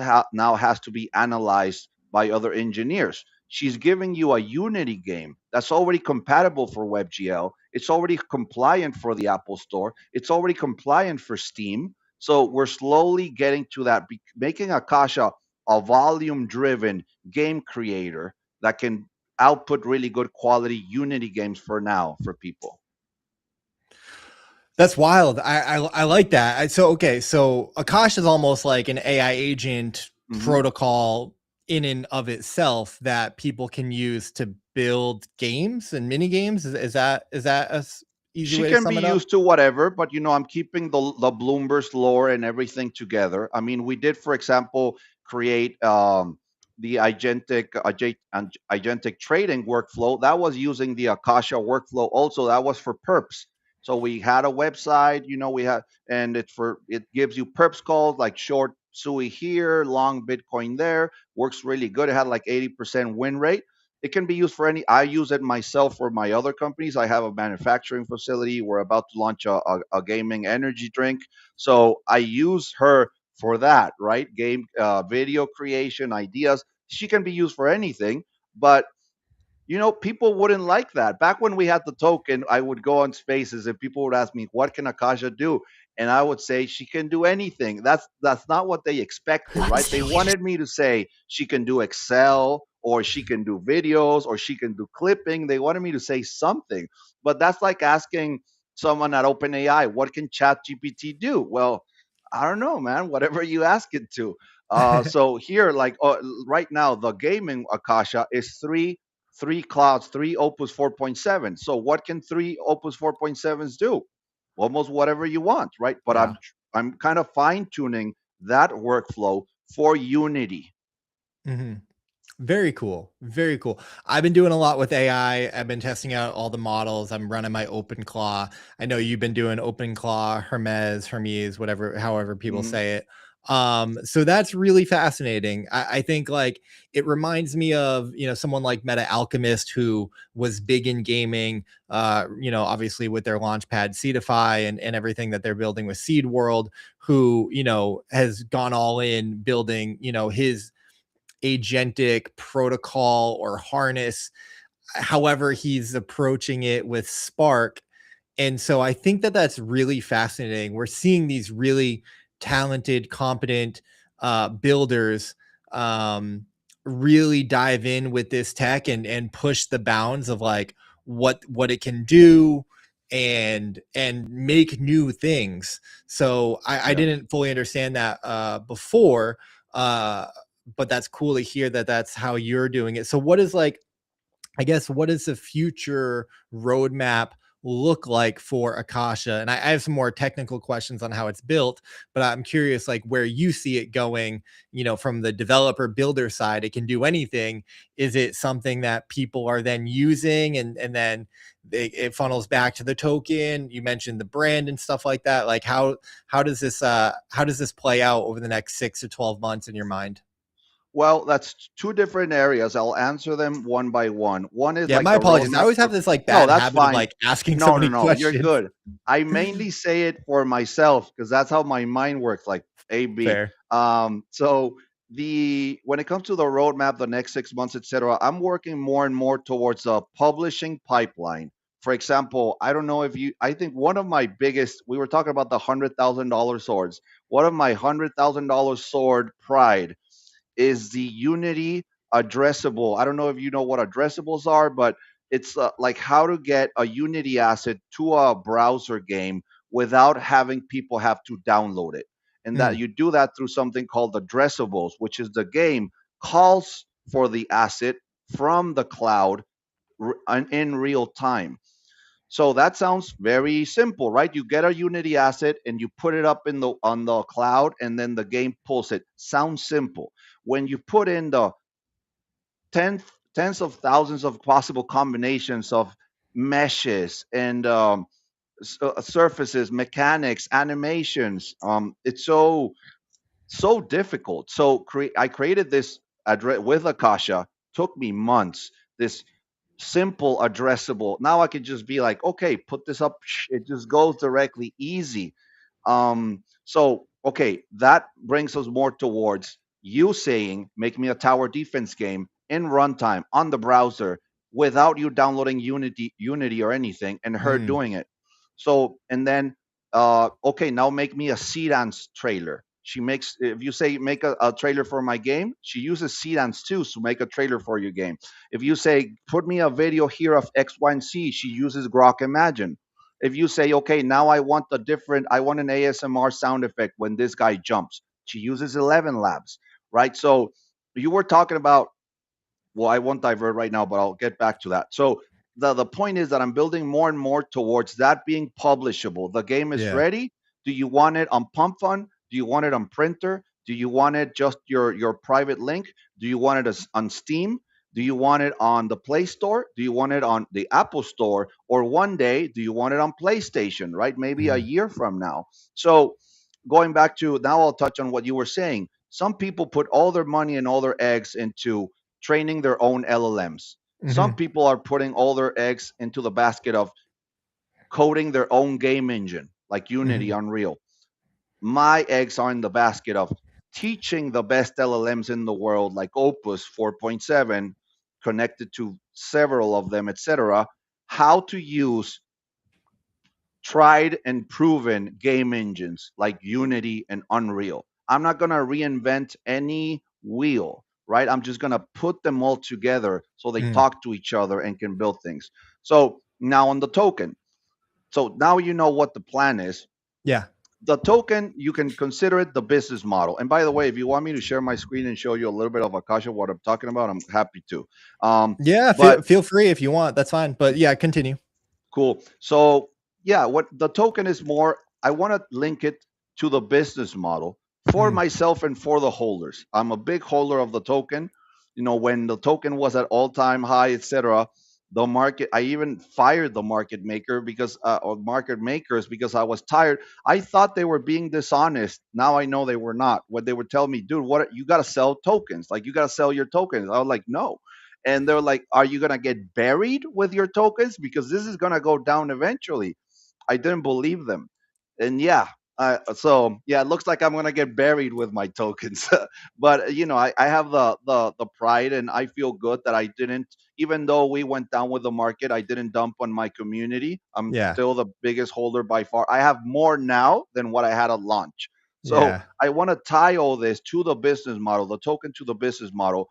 has to be analyzed by other engineers. She's giving you a Unity game that's already compatible for WebGL. It's already compliant for the Apple Store. It's already compliant for Steam. So we're slowly getting to that, making Akasha a volume driven game creator that can output really good quality Unity games for now for people. That's wild. I like that. So okay, so Akash is almost like an AI agent Hmm. protocol in and of itself that people can use to build games and mini games. Is that easy She way to can be sum it up? used to whatever, but I'm keeping the Bloomberg's lore and everything together. I mean, we did, for example, create the agentic trading workflow that was using the Akasha workflow. Also, that was for perps. So we had a website, we had, and it gives you perps calls like short SUI here, long Bitcoin there. Works really good. It had like 80% win rate. It can be used for any. I use it myself for my other companies. I have a manufacturing facility. We're about to launch a gaming energy drink, so I use her for that, right? Game video creation ideas. She can be used for anything, but people wouldn't like that. Back when we had the token, I would go on spaces and people would ask me, "What can Akasha do?" And I would say she can do anything. That's not what they expected, right? They wanted me to say she can do Excel or she can do videos or she can do clipping. They wanted me to say something, but that's like asking. someone at OpenAI, what can ChatGPT do? Well, I don't know, man. Whatever you ask it to. So here, like right now, the gaming Akasha is three clouds, three Opus 4.7. So what can three Opus 4.7s do? Almost whatever you want, right? But Yeah. I'm kind of fine tuning that workflow for Unity. Hmm. Very cool. Very cool. I've been doing a lot with AI. I've been testing out all the models. I'm running my OpenClaw. I know you've been doing OpenClaw, Hermes, whatever, however people Hmm. say it. So that's really fascinating. I think like it reminds me of, someone like Meta Alchemist who was big in gaming, obviously with their launchpad Seedify and everything that they're building with Seed World, who, has gone all in building, his agentic protocol or harness, however he's approaching it with Spark. And so I think that that's really fascinating. We're seeing these really talented, competent builders really dive in with this tech and push the bounds of like what it can do and make new things. So I Yeah. didn't fully understand that before, uh, but that's cool to hear that that's how you're doing it. So what is like, I guess, what does the future roadmap look like for Akasha? And I have some more technical questions on how it's built, but I'm curious, like where you see it going. From the developer builder side, it can do anything. Is it something that people are then using, and then it funnels back to the token? You mentioned the brand and stuff like that. Like how does this play out over the next 6 to 12 months in your mind? Well, that's two different areas. I'll answer them one by one. One is Yeah, like my the apologies. I roadmap always have for. this like No, bad that's habit of fine. like asking so No, no, many no, you're questions. good. I mainly say it for myself because that's how my mind works, like AB. Fair. So the when it comes to the roadmap, the next 6 months, etc., I'm working more and more towards a publishing pipeline. For example, I don't know if you. I think one of my biggest. We were talking about the $100,000 swords. One of my $100,000 sword pride is the Unity addressable. I don't know if you know what addressables are, but it's like how to get a Unity asset to a browser game without having people have to download it. And that Mm, you do that through something called addressables, which is the game calls for the asset from the cloud in real time. So that sounds very simple, right? You get a Unity asset and you put it up in the on the cloud and then the game pulls it. Sounds simple. When you put in the tens of thousands of possible combinations of meshes and surfaces, mechanics, animations, it's so difficult. So I created this address with Akasha. Took me months. This simple addressable. Now I can just be like, okay, put this up. It just goes directly, easy. So okay, that brings us more towards you saying, make me a tower defense game in runtime on the browser without you downloading Unity or anything, and her mm, doing it. So and then okay, now make me a Sedans trailer. She makes if you say make a trailer for my game, she uses Sedans too to make a trailer for your game. If you say, put me a video here of X, Y, and Z, she uses Grok Imagine. If you say, okay, now I want an ASMR sound effect when this guy jumps, she uses 11 Labs, right? So you were talking about, well, I won't divert right now, but I'll get back to that. So the point is that I'm building more and more towards that being publishable. The game is yeah. ready. Do you want it on Pump Fun? Do you want it on Printer? Do you want it just your private link? Do you want it on Steam? Do you want it on the Play Store? Do you want it on the Apple Store? Or one day, do you want it on PlayStation, right? Maybe a Mm, year from now. So going back to now, I'll touch on what you were saying. Some people put all their money and all their eggs into training their own LLMs. Some mhm, people are putting all their eggs into the basket of coding their own game engine, like Unity, mhm, Unreal. My eggs are in the basket of teaching the best LLMs in the world, like Opus 4.7, connected to several of them, etc., how to use tried and proven game engines like Unity and Unreal. I'm not going to reinvent any wheel, right? I'm just going to put them all together so they mm, talk to each other and can build things. So now on the token, So now you know what the plan is. Yeah. The token, you can consider it the business model. And by the way, if you want me to share my screen and show you a little bit of Akasha what I'm talking about, I'm happy to. Yeah, But feel free if you want. That's fine. But yeah, continue. cool. So yeah, what the token is more, I want to link it to the business model for Mm, myself and for the holders. I'm a big holder of the token. You know, when the token was at all-time high, etc., the market, I even fired the market maker because or market makers because I was tired. I thought they were being dishonest. Now I know they were not. When they would tell me, dude, what you got to sell tokens? Like you got to sell your tokens. I was like, no. And they're like, are you going to get buried with your tokens? Because this is going to go down eventually. I didn't believe them. And yeah, so yeah, it looks like I'm gonna get buried with my tokens. But you know, I have the pride, and I feel good that I didn't. Even though we went down with the market, I didn't dump on my community. I'm yeah. still the biggest holder by far. I have more now than what I had at launch. So Yeah. I want to tie all this to the business model, the token to the business model.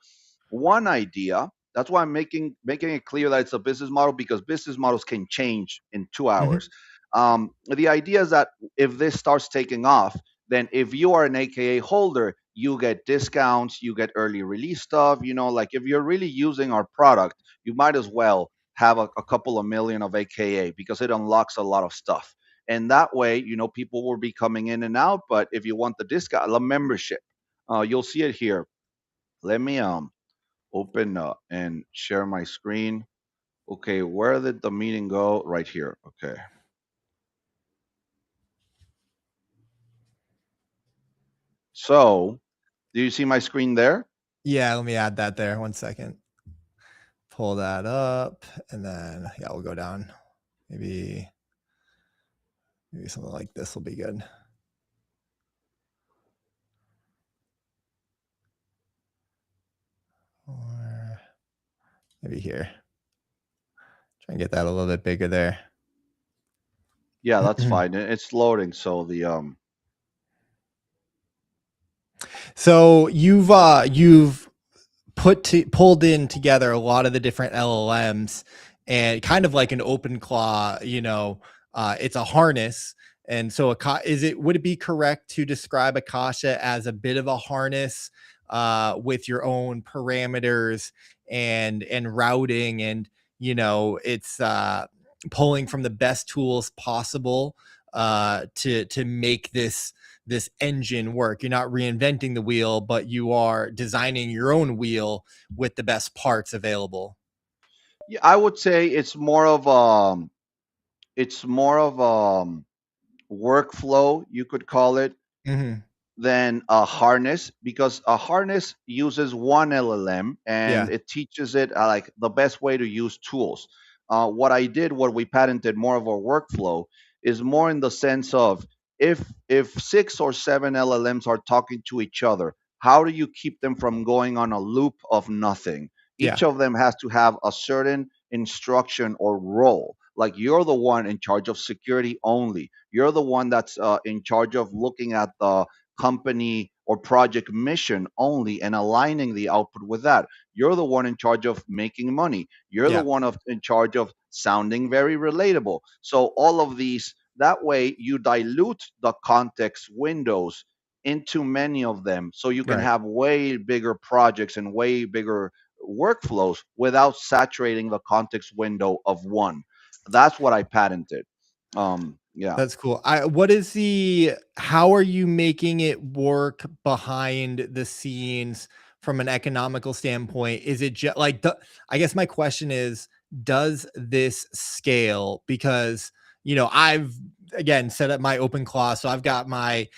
One idea. That's why I'm making it clear that it's a business model because business models can change in 2 hours. Hmm. The idea is that if this starts taking off, then if you are an AKA holder, you get discounts, you get early release stuff. You know, like if you're really using our product, you might as well have a couple of million of AKA because it unlocks a lot of stuff. And that way, you know, people will be coming in and out. But if you want the discount, the membership, you'll see it here. Let me open and share my screen. Okay, where did the meeting go? Right here. Okay. So, do you see my screen there? Yeah, let me add that there. 1 second. Pull that up, and then yeah, we'll go down. Maybe something like this will be good. Or maybe here. Try and get that a little bit bigger there. Yeah, that's fine. It's loading. So So you've pulled in together a lot of the different LLMs and kind of like an open claw, it's a harness. And so would it be correct to describe Akasha as a bit of a harness with your own parameters and routing, and it's pulling from the best tools possible to make this engine work. You're not reinventing the wheel, but you are designing your own wheel with the best parts available. yeah, I would say it's more of workflow, you could call it, Hmm. than a harness because a harness uses one LLM and Yeah. it teaches it like the best way to use tools. What we patented more of a workflow is more in the sense of if six or seven LLMs are talking to each other, how do you keep them from going on a loop of nothing? Yeah. Each of them has to have a certain instruction or role. Like you're the one in charge of security only. You're the one that's in charge of looking at the company or project mission only and aligning the output with that. You're the one in charge of making money. You're the Yeah. one in charge of sounding very relatable. So all of these, that way you dilute the context windows into many of them so you can Right. have way bigger projects and way bigger workflows without saturating the context window of one. That's what I patented. Yeah. That's cool. How are you making it work behind the scenes from an economical standpoint? Is it just like I guess my question is, does this scale? Because, I've again set up my open claw. So I've got my,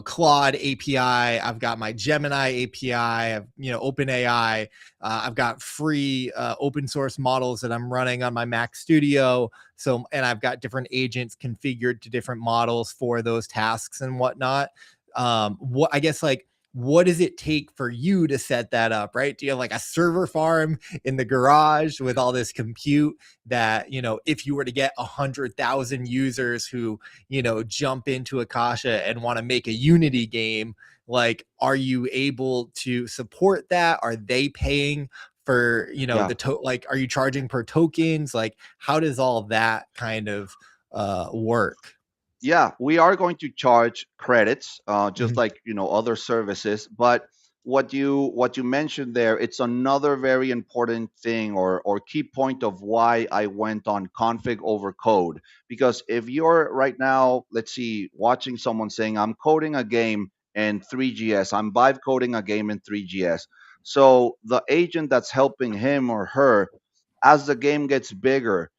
Claude API, I've got my Gemini API, I've, OpenAI, I've got free open source models that I'm running on my Mac Studio. So, and I've got different agents configured to different models for those tasks and whatnot. What I guess like what does it take for you to set that up, right? Do you have like a server farm in the garage with all this compute that, if you were to get 100,000 users who, jump into Akasha and want to make a Unity game, like, are you able to support that? Are they paying for, Yeah. like, are you charging per tokens? Like, how does all that kind of work? Yeah, we are going to charge credits, just Mhm. like other services. But what you mentioned there, it's another very important thing, or key point of why I went on config over code. Because if you're right now, let's see, watching someone saying, I'm coding a game in 3GS, I'm vibe coding a game in 3GS. So the agent that's helping him or her, as the game gets bigger,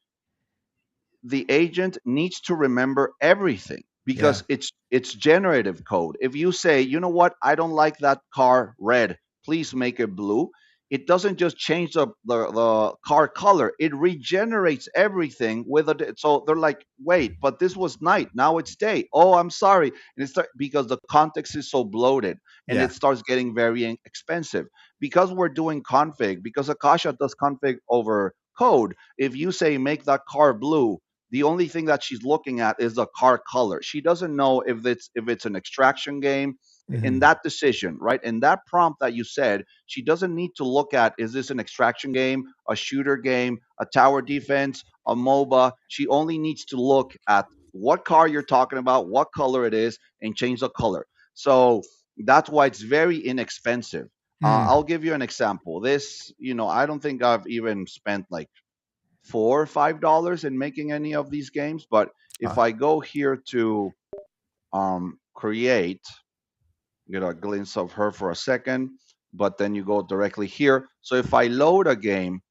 the agent needs to remember everything Yeah. because it's generative code. If you say, you know what, I don't like that car red, please make it blue, it doesn't just change the car color, it regenerates everything with a. So they're like, wait, but this was night, now it's day, oh, I'm sorry. And it's because the context is so bloated, and Yeah. it starts getting very expensive. Because we're doing config, because Akasha does config over code. If you say make that car blue, the only thing that she's looking at is the car color. She doesn't know if it's an extraction game. In Mhm. that decision, right? In that prompt that you said, she doesn't need to look at, is this an extraction game, a shooter game, a tower defense, a MOBA? She only needs to look at what car you're talking about, what color it is, and change the color. So that's why it's very inexpensive. Mm. I'll give you an example. This, I don't think I've even spent like $4 or $5 in making any of these games. But if Uh, I go here to create, get a glimpse of her for a second, but then you go directly here. So if I load a game,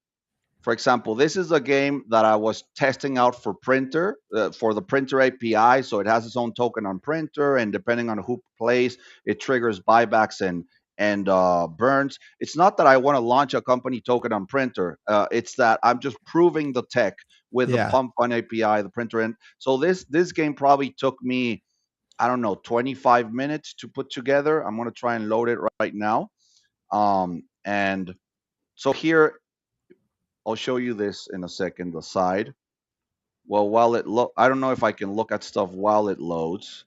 for example, this is a game that I was testing out for printer, for the printer API. So it has its own token on printer, and depending on who plays, it triggers buybacks and burns. It's not that I want to launch a company token on printer. It's that I'm just proving the tech with the yeah. Pump Fun API, the printer. And so this game probably took me, I don't know, 25 minutes to put together. I'm going to try and load it right now. And so here, I'll show you this in a second, the side. Well, while I don't know if I can look at stuff while it loads.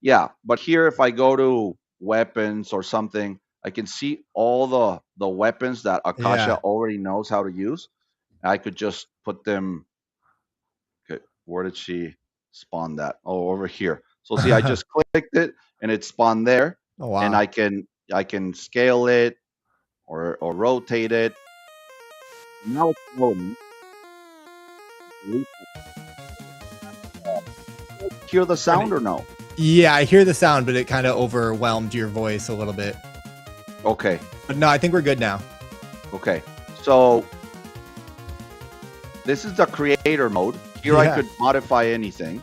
Yeah, but here, if I go to weapons or something, I can see all the weapons that Akasha Yeah. already knows how to use. I could just put them. Okay, where did she spawn that? Oh, over here. So see, I just clicked it and it spawned there, Oh and wow. I can scale it or rotate it. Now it's loading. Hear the I mean, sound or no? yeah, I hear the sound, but it kind of overwhelmed your voice a little bit. Okay, But no, I think we're good now. okay. So this is the creator mode. Here I Yeah. could modify anything.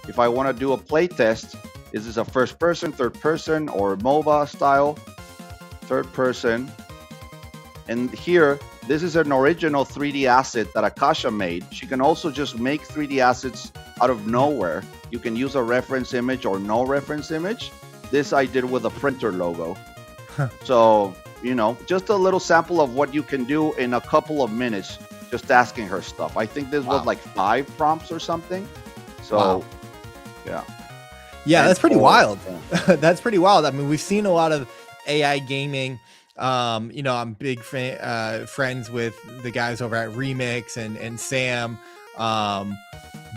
If I want to do a play test, is this a first person, third person, or MOBA style? Third person. And here, this is an original 3D asset that Akasha made. She can also just make 3D assets out of nowhere. You can use a reference image or no reference image. This I did with a printer logo. So, just a little sample of what you can do in a couple of minutes, just asking her stuff. I think this was Wow. like 5 prompts or something. Wow. So, yeah. Yeah, And that's pretty for, wild. That's pretty wild. I mean, we've seen a lot of AI gaming. I'm big friends with the guys over at Remix and Sam. Um,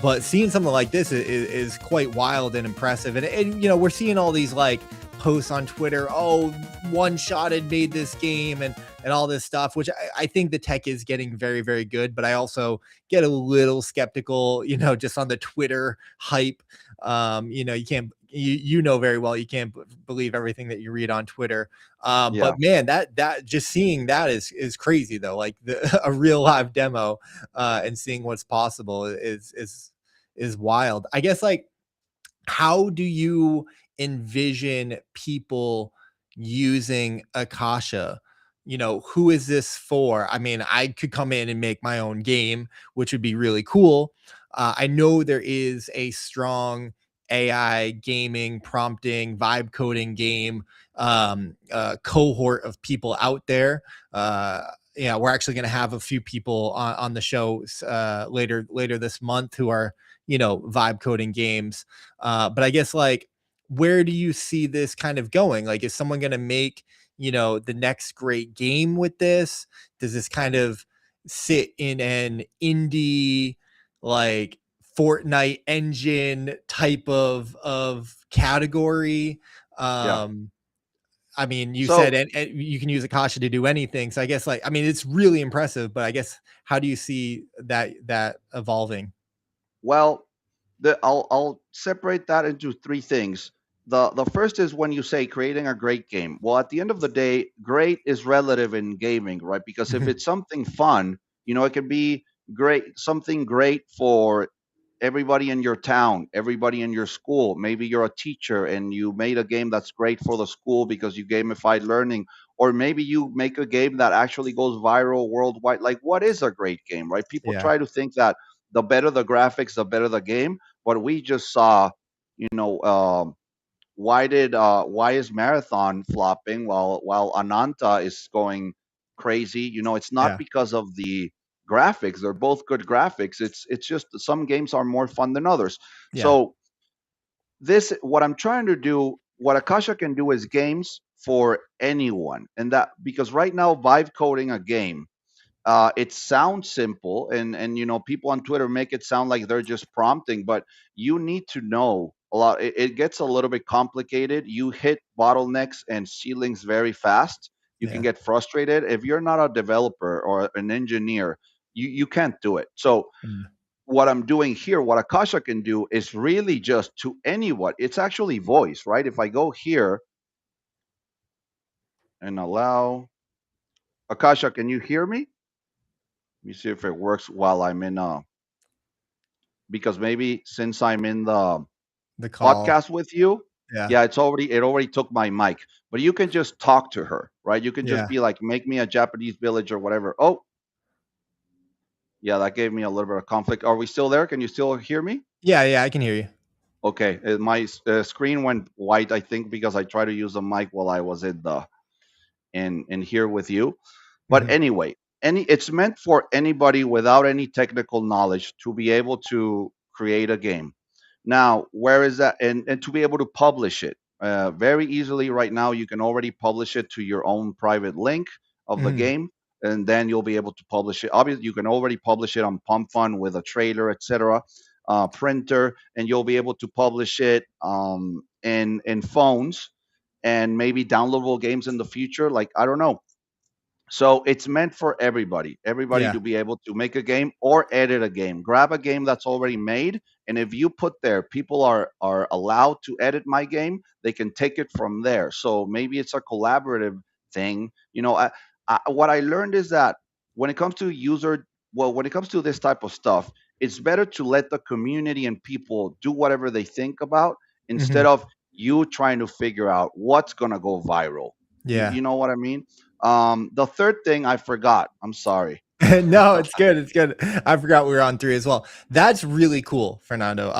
but seeing something like this is quite wild and impressive. And we're seeing all these like posts on Twitter. Oh, one shot had made this game and all this stuff, which I think the tech is getting very, very good. But I also get a little skeptical, just on the Twitter hype. You can't you know very well you can't believe everything that you read on Twitter. yeah. But man, that just seeing that is crazy though. Like a real live demo and seeing what's possible is wild. I guess, like, how do you envision people using Akasha? Who is this for? I mean, I could come in and make my own game, which would be really cool. I know there is a strong AI gaming, prompting, vibe coding game cohort of people out there. Yeah, we're actually going to have a few people on the show later this month who are vibe coding games. But I guess, like, where do you see this kind of going? Like, is someone going to make, the next great game with this? Does this kind of sit in an indie, like, Fortnite engine type of category. Yeah. Um, I mean, you said So, and you can use Akasha to do anything. So I guess like I mean, it's really impressive. But I guess how do you see that evolving? well, I'll separate that into three things. The first is when you say creating a great game. Well, at the end of the day, great is relative in gaming, right? Because if Mhm. it's something fun, it can be great, something great for everybody in your town, everybody in your school. Maybe you're a teacher and you made a game that's great for the school because you gamified learning, or maybe you make a game that actually goes viral worldwide. Like, what is a great game, right? People Yeah, try to think that the better the graphics, the better the game. But we just saw, you know, why is Marathon flopping while Ananta is going crazy? It's not yeah, because of the graphics. They're both good graphics. It's just that some games are more fun than others. yeah. So this what I'm trying to do, what Akasha can do is games for anyone. And that because right now vibe coding a game, it sounds simple, and people on Twitter make it sound like they're just prompting, but you need to know a lot. It gets a little bit complicated. You hit bottlenecks and ceilings very fast. You can Yeah. get frustrated if you're not a developer or an engineer. You can't do it. So Mm. what I'm doing here, what Akasha can do, is really just to anyone. It's actually voice, right? If I go here and allow Akasha, can you hear me? Let me see if it works while I'm in because maybe since I'm in the The call. podcast with you, Yeah. yeah, it already took my mic. But you can just talk to her, right? You can just Yeah. be like, make me a Japanese village or whatever. Oh, yeah, that gave me a little bit of conflict. Are we still there? Can you still hear me? Yeah. Yeah. I can hear you. Okay, my screen went white, I think, because I tried to use the mic while I was in here with you. But Mhm. anyway, it's meant for anybody without any technical knowledge to be able to create a game. Now, where is that? And to be able to publish it very easily right now, you can already publish it to your own private link of the Mhm. game, and then you'll be able to publish it. Obviously, you can already publish it on Pump Fun with a trailer, etc., printer, and you'll be able to publish it in phones and maybe downloadable games in the future. Like, I don't know, so it's meant for everybody Yeah. to be able to make a game or edit a game. Grab a game that's already made, and if you put there, people are allowed to edit my game. They can take it from there. So maybe it's a collaborative thing. What I learned is that when it comes to when it comes to this type of stuff, it's better to let the community and people do whatever they think about instead Mhm. of you trying to figure out what's gonna go viral. You, Yeah. you know what I mean? The third thing I forgot. I'm sorry. No, it's good. It's good. I forgot we were on three as well. That's really cool, Fernando.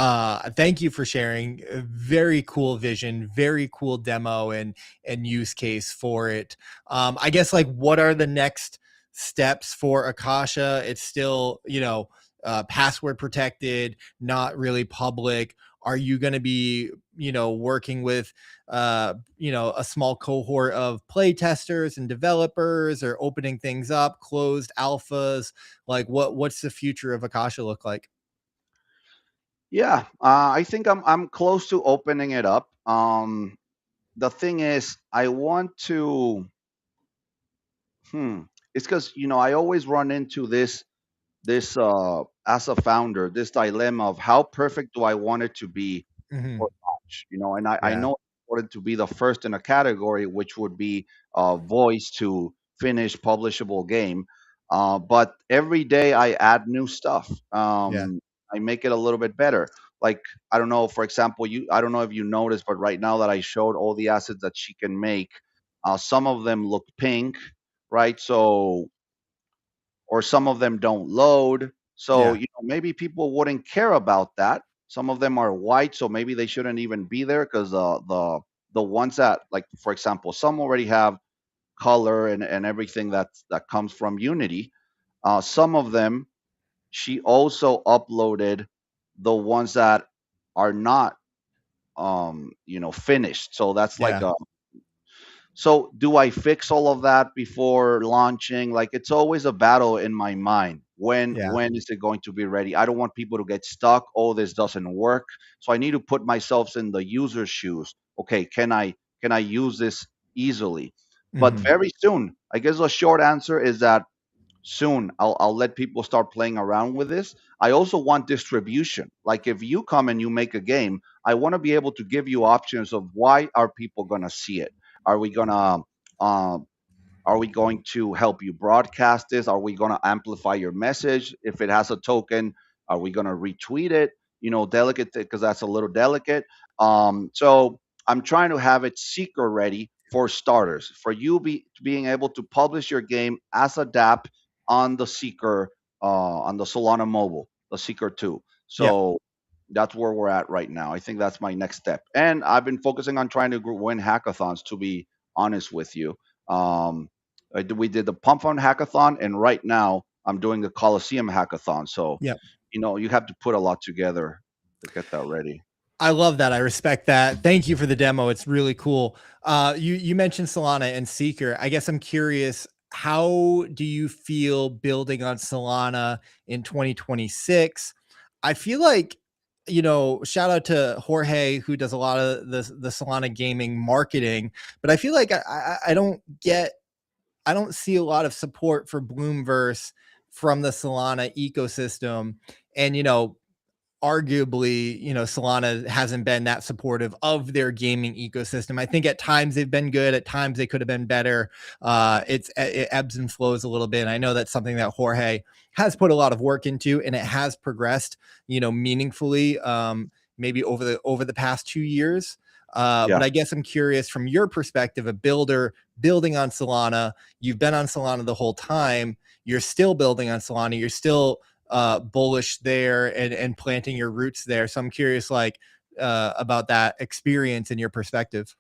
Thank you for sharing. Very cool vision, very cool demo and use case for it. I guess like what are the next steps for Akasha? It's still, password protected, not really public. Are you going to be, working with a small cohort of play testers and developers, or opening things up, closed alphas? Like what's the future of Akasha look like? Yeah, I think I'm close to opening it up. The thing is, I want to. Hmm. It's because I always run into this as a founder, this dilemma of how perfect do I want it to be Hmm. for launch, and I Yeah. know it's important to be the first in a category, which would be voice to finished publishable game. But every day I add new stuff. Yeah. I make it a little bit better. Like, I don't know, for example, I don't know if you noticed, but right now that I showed all the assets that she can make, some of them look pink, right? So, or some of them don't load. So, Yeah. maybe people wouldn't care about that. Some of them are white, so maybe they shouldn't even be there because the ones that, like, for example, some already have color and everything that comes from Unity. Some of them, she also uploaded the ones that are not finished. So that's like Yeah. a so do I fix all of that before launching? Like, it's always a battle in my mind. Yeah. when is it going to be ready? I don't want people to get stuck. Oh, this doesn't work. So I need to put myself in the user's shoes. Okay, can I use this easily? But Hmm. very soon, I guess the short answer is that soon I'll let people start playing around with this. I also want distribution. Like if you come and you make a game, I want to be able to give you options of why are people going to see it. Are we going to uh, are we going to help you broadcast this? Are we going to amplify your message? If it has a token, are we going to retweet it? Delicate because that's a little delicate. So I'm trying to have it seeker ready for starters, for you being able to publish your game as a DApp on the seeker, on the Solana mobile, the seeker 2. Yeah. So that's where we're at right now. I think that's my next step. And I've been focusing on trying to win hackathons, to be honest with you. Um, we did the Pump Fund hackathon, and right now I'm doing the Coliseum hackathon. So, Yeah. you have to put a lot together to get that ready. I love that. I respect that. Thank you for the demo. It's really cool. You mentioned Solana and Seeker. I guess I'm curious, how do you feel building on Solana in 2026? I feel like, shout out to Jorge, who does a lot of the Solana gaming marketing, but I feel like I don't see a lot of support for Bloomverse from the Solana ecosystem. And arguably, Solana hasn't been that supportive of their gaming ecosystem. I think at times they've been good, at times they could have been better. It ebbs and flows a little bit. And I know that's something that Jorge has put a lot of work into, and it has progressed, meaningfully, maybe over the past 2 years. But Yeah. I guess I'm curious from your perspective, a builder building on Solana. You've been on Solana the whole time. You're still building on Solana. You're still bullish there and planting your roots there. So I'm curious, like, about that experience and your perspective.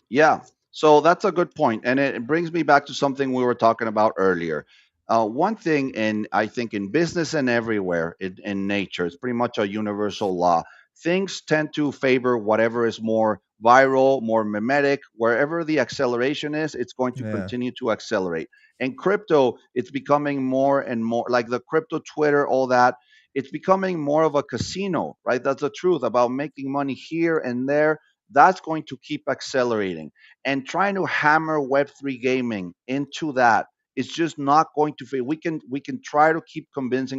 Yeah. So that's a good point, and it brings me back to something we were talking about earlier. One thing, I think in business and everywhere in nature, it's pretty much a universal law. Things tend to favor whatever is more viral, more mimetic. Wherever the acceleration is, it's going to Yeah. continue to accelerate. And crypto, it's becoming more and more like the crypto Twitter, all that. It's becoming more of a casino, right? That's the truth about making money here and there. That's going to keep accelerating, and trying to hammer Web3 gaming into that is just not going to fit. We can try to keep convince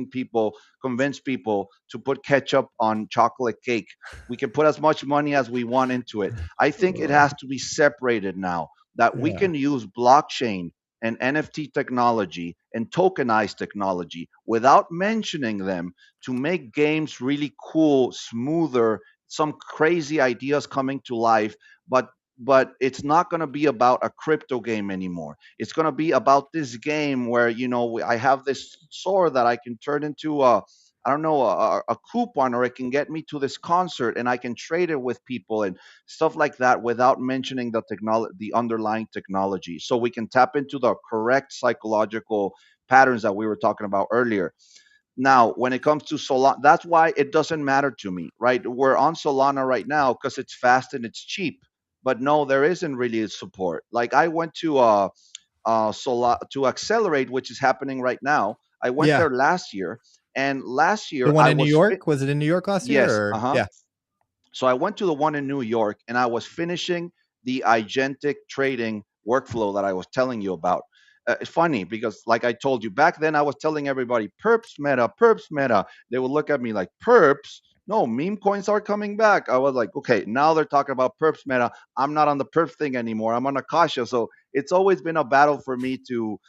people to put ketchup on chocolate cake. We can put as much money as we want into it. I think it Uh, has to be separated now, that we yeah. can use blockchain and NFT technology and tokenized technology without mentioning them to make games really cool, smoother, some crazy ideas coming to life, but it's not going to be about a crypto game anymore. It's going to be about this game where I have this sword that I can turn into a, I don't know, a coupon, or it can get me to this concert and I can trade it with people and stuff like that without mentioning the underlying technology, so we can tap into the correct psychological patterns that we were talking about earlier. Now, when it comes to Solana, that's why it doesn't matter to me, right? We're on Solana right now because it's fast and it's cheap. But no, there isn't really support. Like I went to to Accelerate, which is happening right now. I went Yeah. there last year, and last The year one I in New was York? Was it in New York last year yes, or yeah. so I went to the one in New York, and I was finishing the agentic trading workflow that I was telling you about. It's funny because, like I told you back then, I was telling everybody perps meta, perps meta. They would look at me like perps. No, meme coins are coming back. I was like, okay, now they're talking about perps meta. I'm not on the perp thing anymore. I'm on Akasha. So it's always been a battle for me to,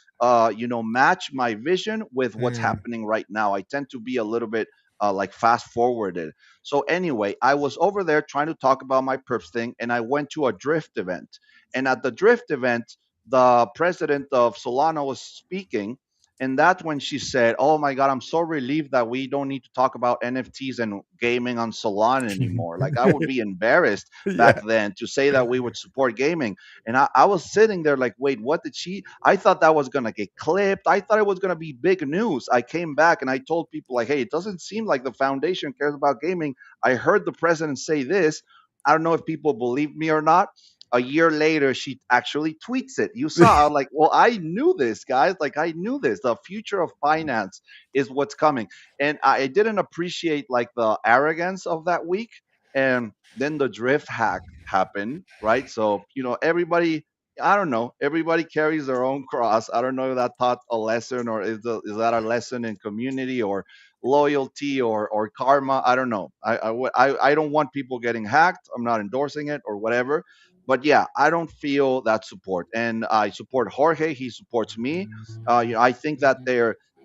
match my vision with what's Mm. happening right now. I tend to be a little bit like fast forwarded. So anyway, I was over there trying to talk about my perps thing, and I went to a drift event. And at the drift event, the president of Solana was speaking, and that's when she said, "Oh my God, I'm so relieved that we don't need to talk about NFTs and gaming on Solana anymore." Like I would be embarrassed back Yeah. then to say that we would support gaming, and I was sitting there like, "Wait, what did she?" I thought that was gonna get clipped. I thought it was gonna be big news. I came back and I told people like, "Hey, it doesn't seem like the foundation cares about gaming. I heard the president say this. I don't know if people believe me or not." a year later, she actually tweets it. You saw, I'm like, well, I knew this, guys. Like, I knew this. The future of finance is what's coming. And I didn't appreciate like the arrogance of that week. And then the drift hack happened, right? So, everybody, I don't know, everybody carries their own cross. I don't know if that taught a lesson, or is that a lesson in community or loyalty or karma. I don't know. I don't want people getting hacked. I'm not endorsing it or whatever. But yeah, I don't feel that support, and I support Jorge. He supports me. I think that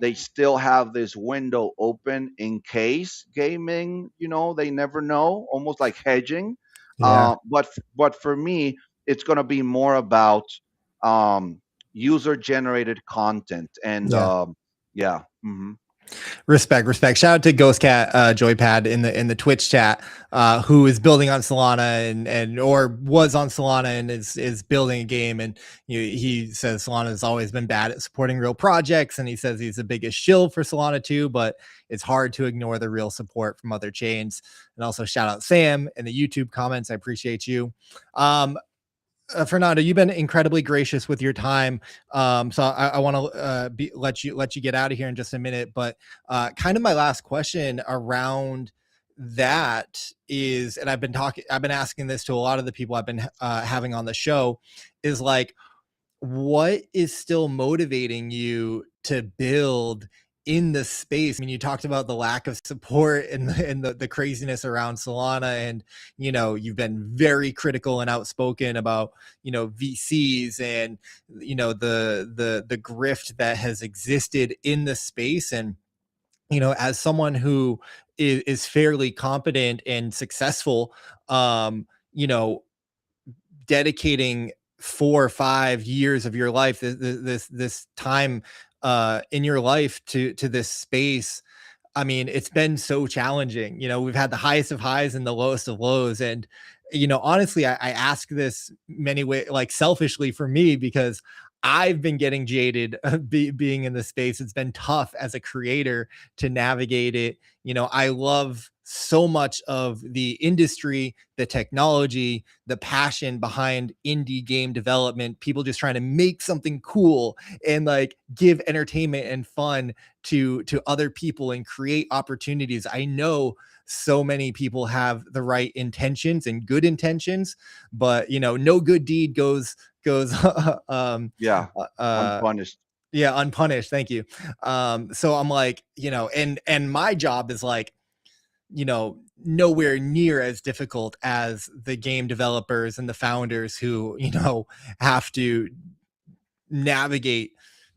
they still have this window open in case gaming. They never know, almost like hedging. Yeah. But for me, it's going to be more about um, user generated content, and Yeah. yeah. Hmm. Respect. Shout out to Ghost Cat Joypad in the Twitch chat, who is building on Solana and or was on Solana and is building a game. And he says Solana has always been bad at supporting real projects, and he says he's the biggest shill for Solana too, but it's hard to ignore the real support from other chains. And also shout out Sam in the YouTube comments. I appreciate you. Fernando, you've been incredibly gracious with your time. So I want to let you get out of here in just a minute. But kind of my last question around that is, and I've been asking this to a lot of the people I've been having on the show, is like, what is still motivating you to build in the space? I mean, you talked about the lack of support and the craziness around Solana, and you've been very critical and outspoken about VCs and the grift that has existed in the space. And as someone who is fairly competent and successful, um, you know, dedicating 4 or 5 years of your life, this time in your life to this space. I mean, it's been so challenging. We've had the highest of highs and the lowest of lows. And, honestly, I ask this many ways, like selfishly for me, because I've been getting jaded being in the space. It's been tough as a creator to navigate it. I love so much of the industry, the technology, the passion behind indie game development, people just trying to make something cool and like give entertainment and fun to other people and create opportunities. I know so many people have the right intentions and good intentions, but no good deed goes Yeah, uh unpunished. yeah, unpunished. Thank you. So I'm like, and my job is like, nowhere near as difficult as the game developers and the founders who have to navigate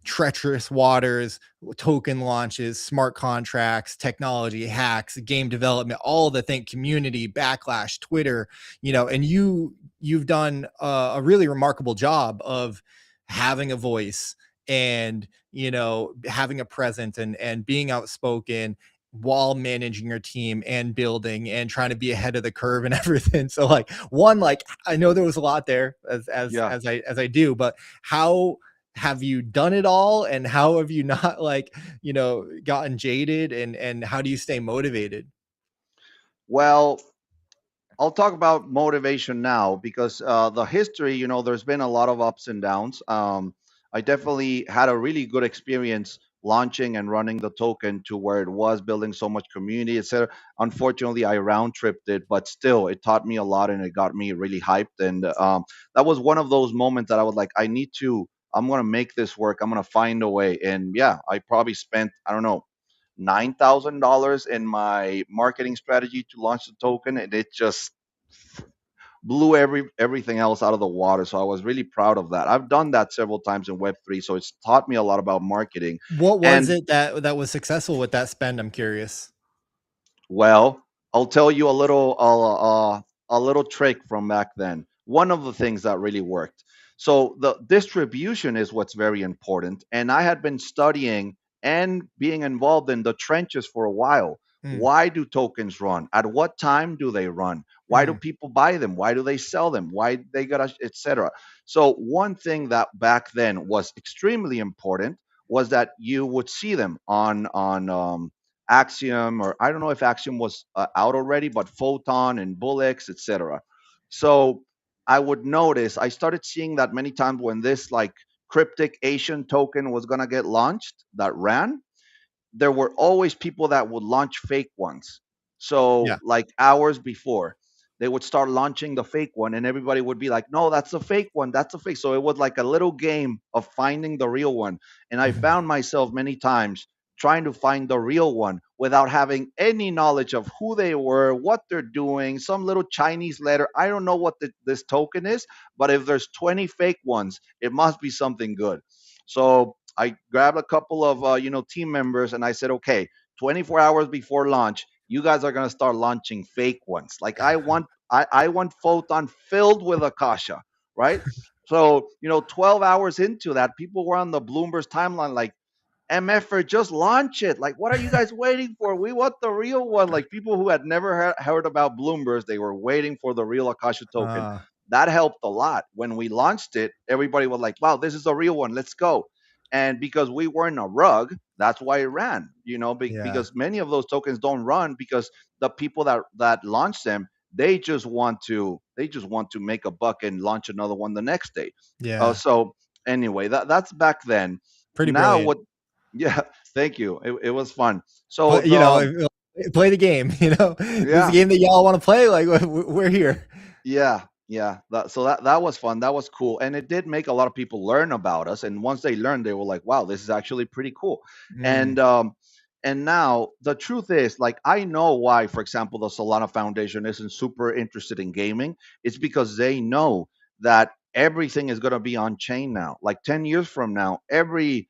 treacherous waters, token launches, smart contracts, technology hacks, game development, all the thing, community backlash, Twitter, and you've done a really remarkable job of having a voice and having a presence and being outspoken while managing your team and building and trying to be ahead of the curve and everything. So like, one, like, I know there was a lot there Yeah. as I do, but how have you done it all, and how have you not like gotten jaded, and how do you stay motivated? Well, I'll talk about motivation now because the history, there's been a lot of ups and downs. I definitely had a really good experience launching and running the token to where it was, building so much community, etc. Unfortunately, I round tripped it, but still, it taught me a lot and it got me really hyped. And that was one of those moments that I was like, I'm going to make this work. I'm going to find a way. And yeah, I probably spent, I don't know, $9,000 in my marketing strategy to launch the token, and it just blew everything else out of the water. So I was really proud of that. I've done that several times in Web3, so it's taught me a lot about marketing. What was And it that was successful with that spend? I'm curious. well, I'll tell you a little trick from back then. One of the things that really worked. So the distribution is what's very important, and I had been studying and being involved in the trenches for a while. Mm, Why do tokens run? At what time do they run? Why do mm, people buy them? Why do they sell them? Why they got etc. So one thing that back then was extremely important was that you would see them on Axiom, or I don't know if Axiom was out already, but Photon and Bullix, etc. So I would notice, I started seeing that many times when this like cryptic Asian token was going to get launched that ran, there were always people that would launch fake ones. So, Yeah. like hours before, they would start launching the fake one, and everybody would be like, "No, that's a fake one. That's a fake." So it was like a little game of finding the real one. And I Mhm. found myself many times trying to find the real one without having any knowledge of who they were, what they're doing, some little Chinese letter. I don't know what this token is, but if there's 20 fake ones, it must be something good. So I grabbed a couple of team members and I said, okay, 24 hours before launch, you guys are gonna start launching fake ones. Like I want Photon filled with Akasha, right? So 12 hours into that, people were on the Bloomberg's timeline like, MFer, just launch it. Like, what are you guys waiting for? We want the real one. Like, people who had never heard about Bloomberg, they were waiting for the real Akasha token. Uh, That helped a lot. When we launched it, everybody was like, wow, this is a real one. Let's go. And because we weren't a rug, that's why it ran, yeah. because many of those tokens don't run because the people that launched them, they just want to make a buck and launch another one the next day. Yeah. So anyway, that's back then. Pretty Now brilliant. what yeah, thank you. It was fun. So But play the game. This is a yeah, game that y'all want to play. Like we're here. yeah. So that was fun. That was cool, and it did make a lot of people learn about us. And once they learned, they were like, "Wow, this is actually pretty cool." Mm, And now the truth is, like, I know why, for example, the Solana Foundation isn't super interested in gaming. It's because they know that everything is going to be on chain now. Like 10 years from now, every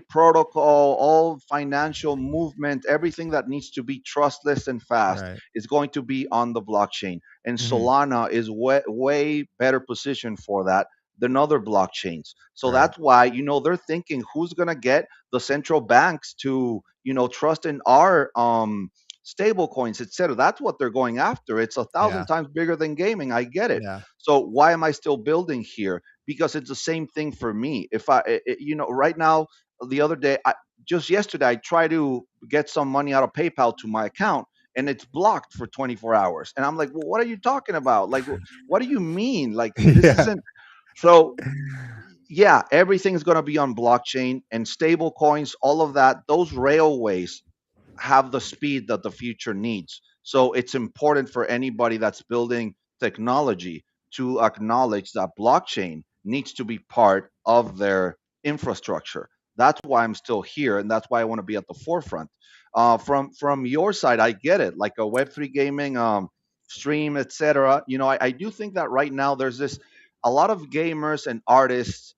protocol, all financial movement, everything that needs to be trustless and fast right. is going to be on the blockchain. And Hmm. Solana is way better positioned for that than other blockchains. So Right. that's why, they're thinking who's going to get the central banks to, trust in our stable coins, etc. That's what they're going after. It's a thousand Yeah. times bigger than gaming. I get it. Yeah. So why am I still building here? Because it's the same thing for me. If right now, the other day, just yesterday, I tried to get some money out of PayPal to my account, and it's blocked for 24 hours. And I'm like, well, what are you talking about? Like, what do you mean? Like, this Yeah. isn't so. Yeah, everything's going to be on blockchain and stable coins, all of that. Those railways have the speed that the future needs. So it's important for anybody that's building technology to acknowledge that blockchain needs to be part of their infrastructure. That's why I'm still here, and that's why I want to be at the forefront. From your side, I get it, like a Web3 gaming stream, etc. I do think that right now there's this a lot of gamers and artists,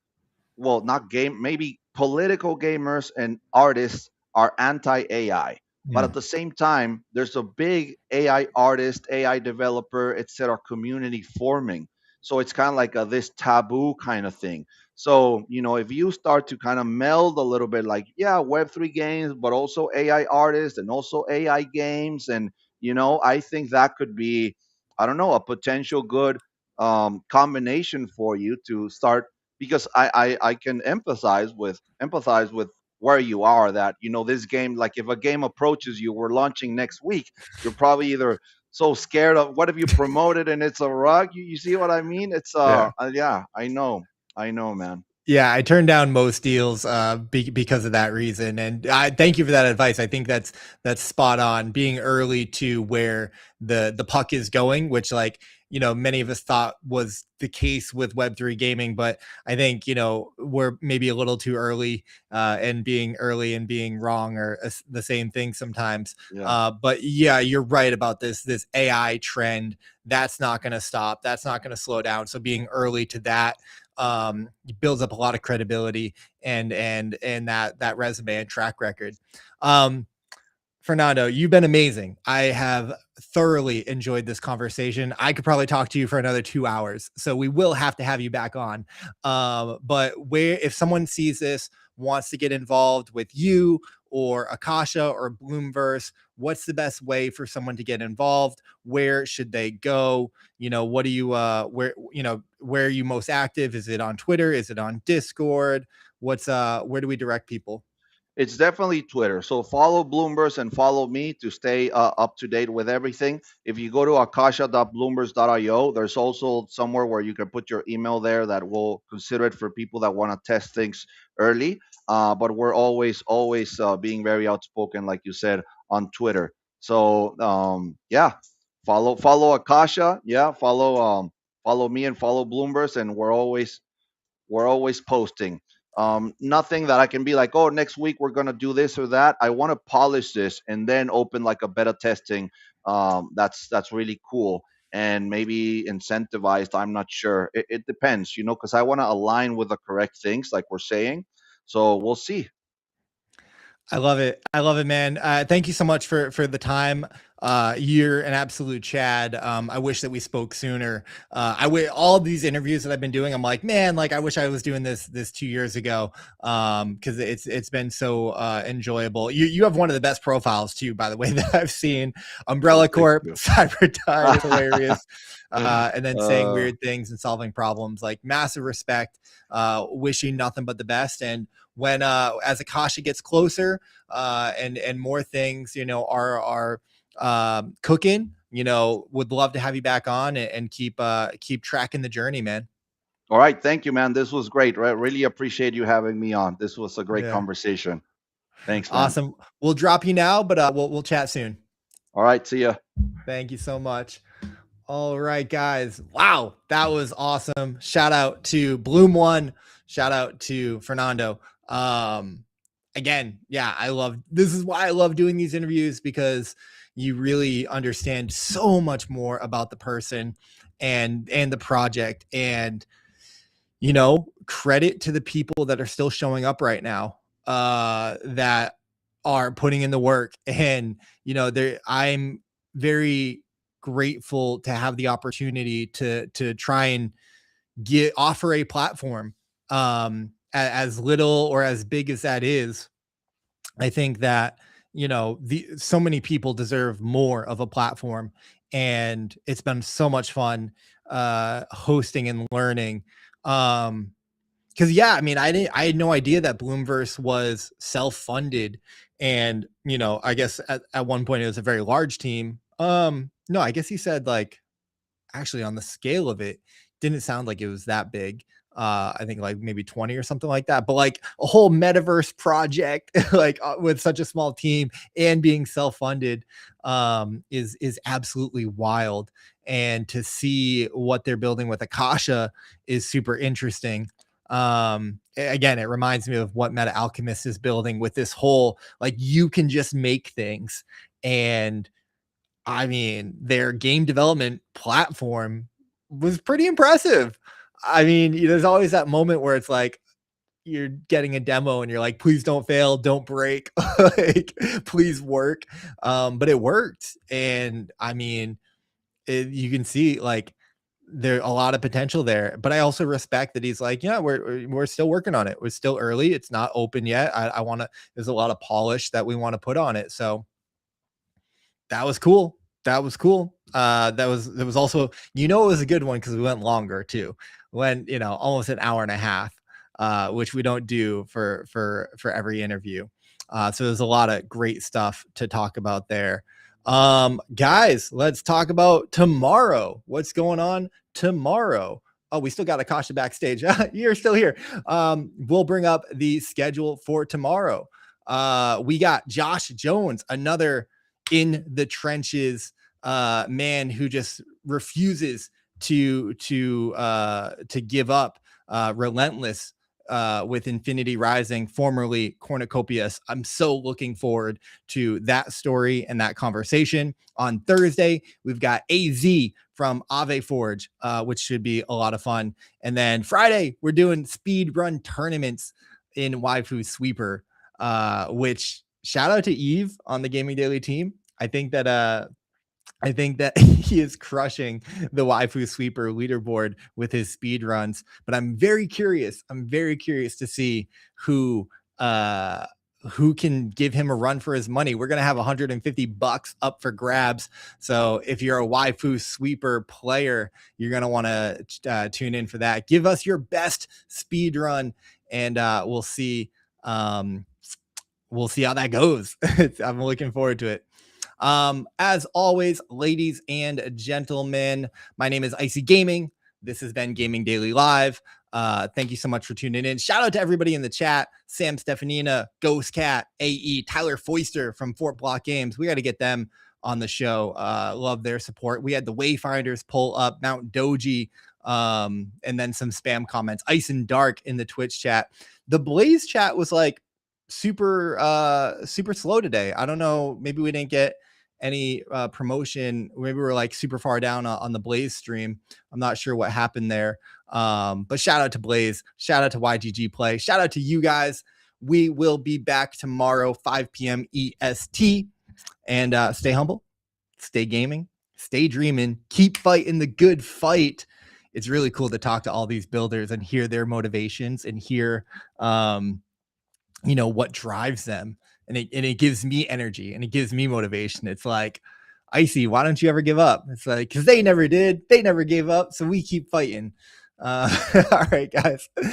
well, not game, maybe political gamers and artists are anti AI. But at Mm, the same time, there's a big AI artist, AI developer, etc. community forming. So it's kind of like this taboo kind of thing. So, if you start to kind of meld a little bit, like, yeah, Web3 games, but also AI artists and also AI games. And, I think that could be, I don't know, a potential good combination for you to start, because I can empathize with where you are, that this game, like if a game approaches you, we're launching next week, you're probably either so scared of what if you promote it and it's a rug. You see what I mean? It's yeah. yeah, I know, man. Yeah, I turned down most deals because of that reason, and I thank you for that advice. I think that's spot on. Being early to where the puck is going, which many of us thought was the case with Web3 gaming, but I think we're maybe a little too early, and being early and being wrong are the same thing sometimes. Yeah. But yeah, you're right about this AI trend. That's not going to stop. That's not going to slow down. So being early to that builds up a lot of credibility and that resume and track record. Um, Fernando, you've been amazing. I have thoroughly enjoyed this conversation. I could probably talk to you for another 2 hours, so we will have to have you back on. But if someone sees this, wants to get involved with you or Akasha or Bloomverse, what's the best way for someone to get involved? Where should they go? What do you where are you most active? Is it on Twitter? Is it on Discord? Where do we direct people? It's definitely Twitter. So follow Bloomberg and follow me to stay up to date with everything. If you go to akasha.bloomberg.io, there's also somewhere where you can put your email there that will consider it for people that want to test things early. But we're always being very outspoken, like you said, on Twitter. So yeah, follow Akasha. Yeah, follow me and follow Bloomberg, and we're always posting. Nothing that I can be like, oh, next week we're gonna do this or that. I want to polish this and then open like a beta testing. That's really cool and maybe incentivized. I'm not sure. It depends, because I want to align with the correct things, like we're saying. So we'll see. I love it. I love it, man. Thank you so much for the time. You're an absolute Chad. I wish that we spoke sooner. All of these interviews that I've been doing, I'm like, man, like I wish I was doing this 2 years ago. Because it's been so enjoyable. You have one of the best profiles too, by the way, that I've seen. Oh, Umbrella thank Corp, you. Cyber Tide is hilarious. And then saying uh, weird things and solving problems. Like massive respect. Wishing nothing but the best. And when as Akasha gets closer and more things are cooking, would love to have you back on and keep tracking the journey, man. all right, thank you, man. This was great. Really appreciate you having me on. This was a great Yeah, conversation. Thanks, man. awesome. We'll drop you now, but we'll chat soon. All right, see ya. Thank you so much. All right, guys. Wow, that was awesome. Shout out to Bloom One. Shout out to Fernando. Again, yeah, this is why I love doing these interviews, because you really understand so much more about the person and the project. And credit to the people that are still showing up right now, that are putting in the work. And I'm very grateful to have the opportunity to try and offer a platform, as little or as big as that is. I think that so many people deserve more of a platform, and it's been so much fun hosting and learning. Because yeah, I mean, I had no idea that Bloomverse was self-funded, and I guess at one point it was a very large team. No, I guess he said, like, actually on the scale of it, didn't sound like it was that big. I think like maybe 20 or something like that, but like a whole metaverse project, like with such a small team and being self-funded, is absolutely wild. And to see what they're building with Akasha is super interesting. Again, it reminds me of what Meta Alchemist is building with this whole, like, you can just make things. And I mean, their game development platform was pretty impressive. I mean, there's always that moment where it's like you're getting a demo and you're like, please don't fail, don't break, like, please work. But it worked. And I mean, you can see like there a lot of potential there. But I also respect that he's like, yeah, we're still working on it. We're still early. It's not open yet. I want to. There's a lot of polish that we want to put on it. So that was cool. That was cool. That was also, it was a good one because we went longer too. Went, almost an hour and a half, which we don't do for every interview. So there's a lot of great stuff to talk about there. Guys, let's talk about tomorrow. What's going on tomorrow? Oh, we still got Akasha backstage. You're still here. We'll bring up the schedule for tomorrow. We got Josh Jones, another in the trenches man who just refuses to give up, relentless, with Infinity Rising, formerly Cornucopias. I'm so looking forward to that story and that conversation. On Thursday, we've got AZ from Ave Forge, which should be a lot of fun. And then Friday, we're doing speed run tournaments in Waifu Sweeper, which, shout out to Eve on the Gaming Daily team. I think that he is crushing the Waifu Sweeper leaderboard with his speed runs. But I'm very curious. I'm very curious to see who can give him a run for his money. We're gonna have $150 up for grabs. So if you're a Waifu Sweeper player, you're gonna want to tune in for that. Give us your best speed run, and we'll see. we'll see how that goes. I'm looking forward to it. As always, ladies and gentlemen, my name is Icy Gaming. This has been Gaming Daily Live. Thank you so much for tuning in. Shout out to everybody in the chat: Sam Stefanina, Ghost Cat, AE, Tyler Foister from Fort Block Games. We got to get them on the show. Love their support. We had the Wayfinders pull up, Mount Doji, and then some spam comments. Ice and Dark in the Twitch chat. The Blaze chat was like super slow today. I don't know. Maybe we didn't get any promotion. Maybe we're like super far down on the Blaze stream. I'm not sure what happened there. But shout out to Blaze. Shout out to YGG Play. Shout out to you guys. We will be back tomorrow, 5 p.m. EST. And stay humble, stay gaming, stay dreaming, keep fighting the good fight. It's really cool to talk to all these builders and hear their motivations and hear, what drives them. And it gives me energy and it gives me motivation. It's like, Icy, why don't you ever give up? It's like, because they never did. They never gave up. So we keep fighting. All right, guys.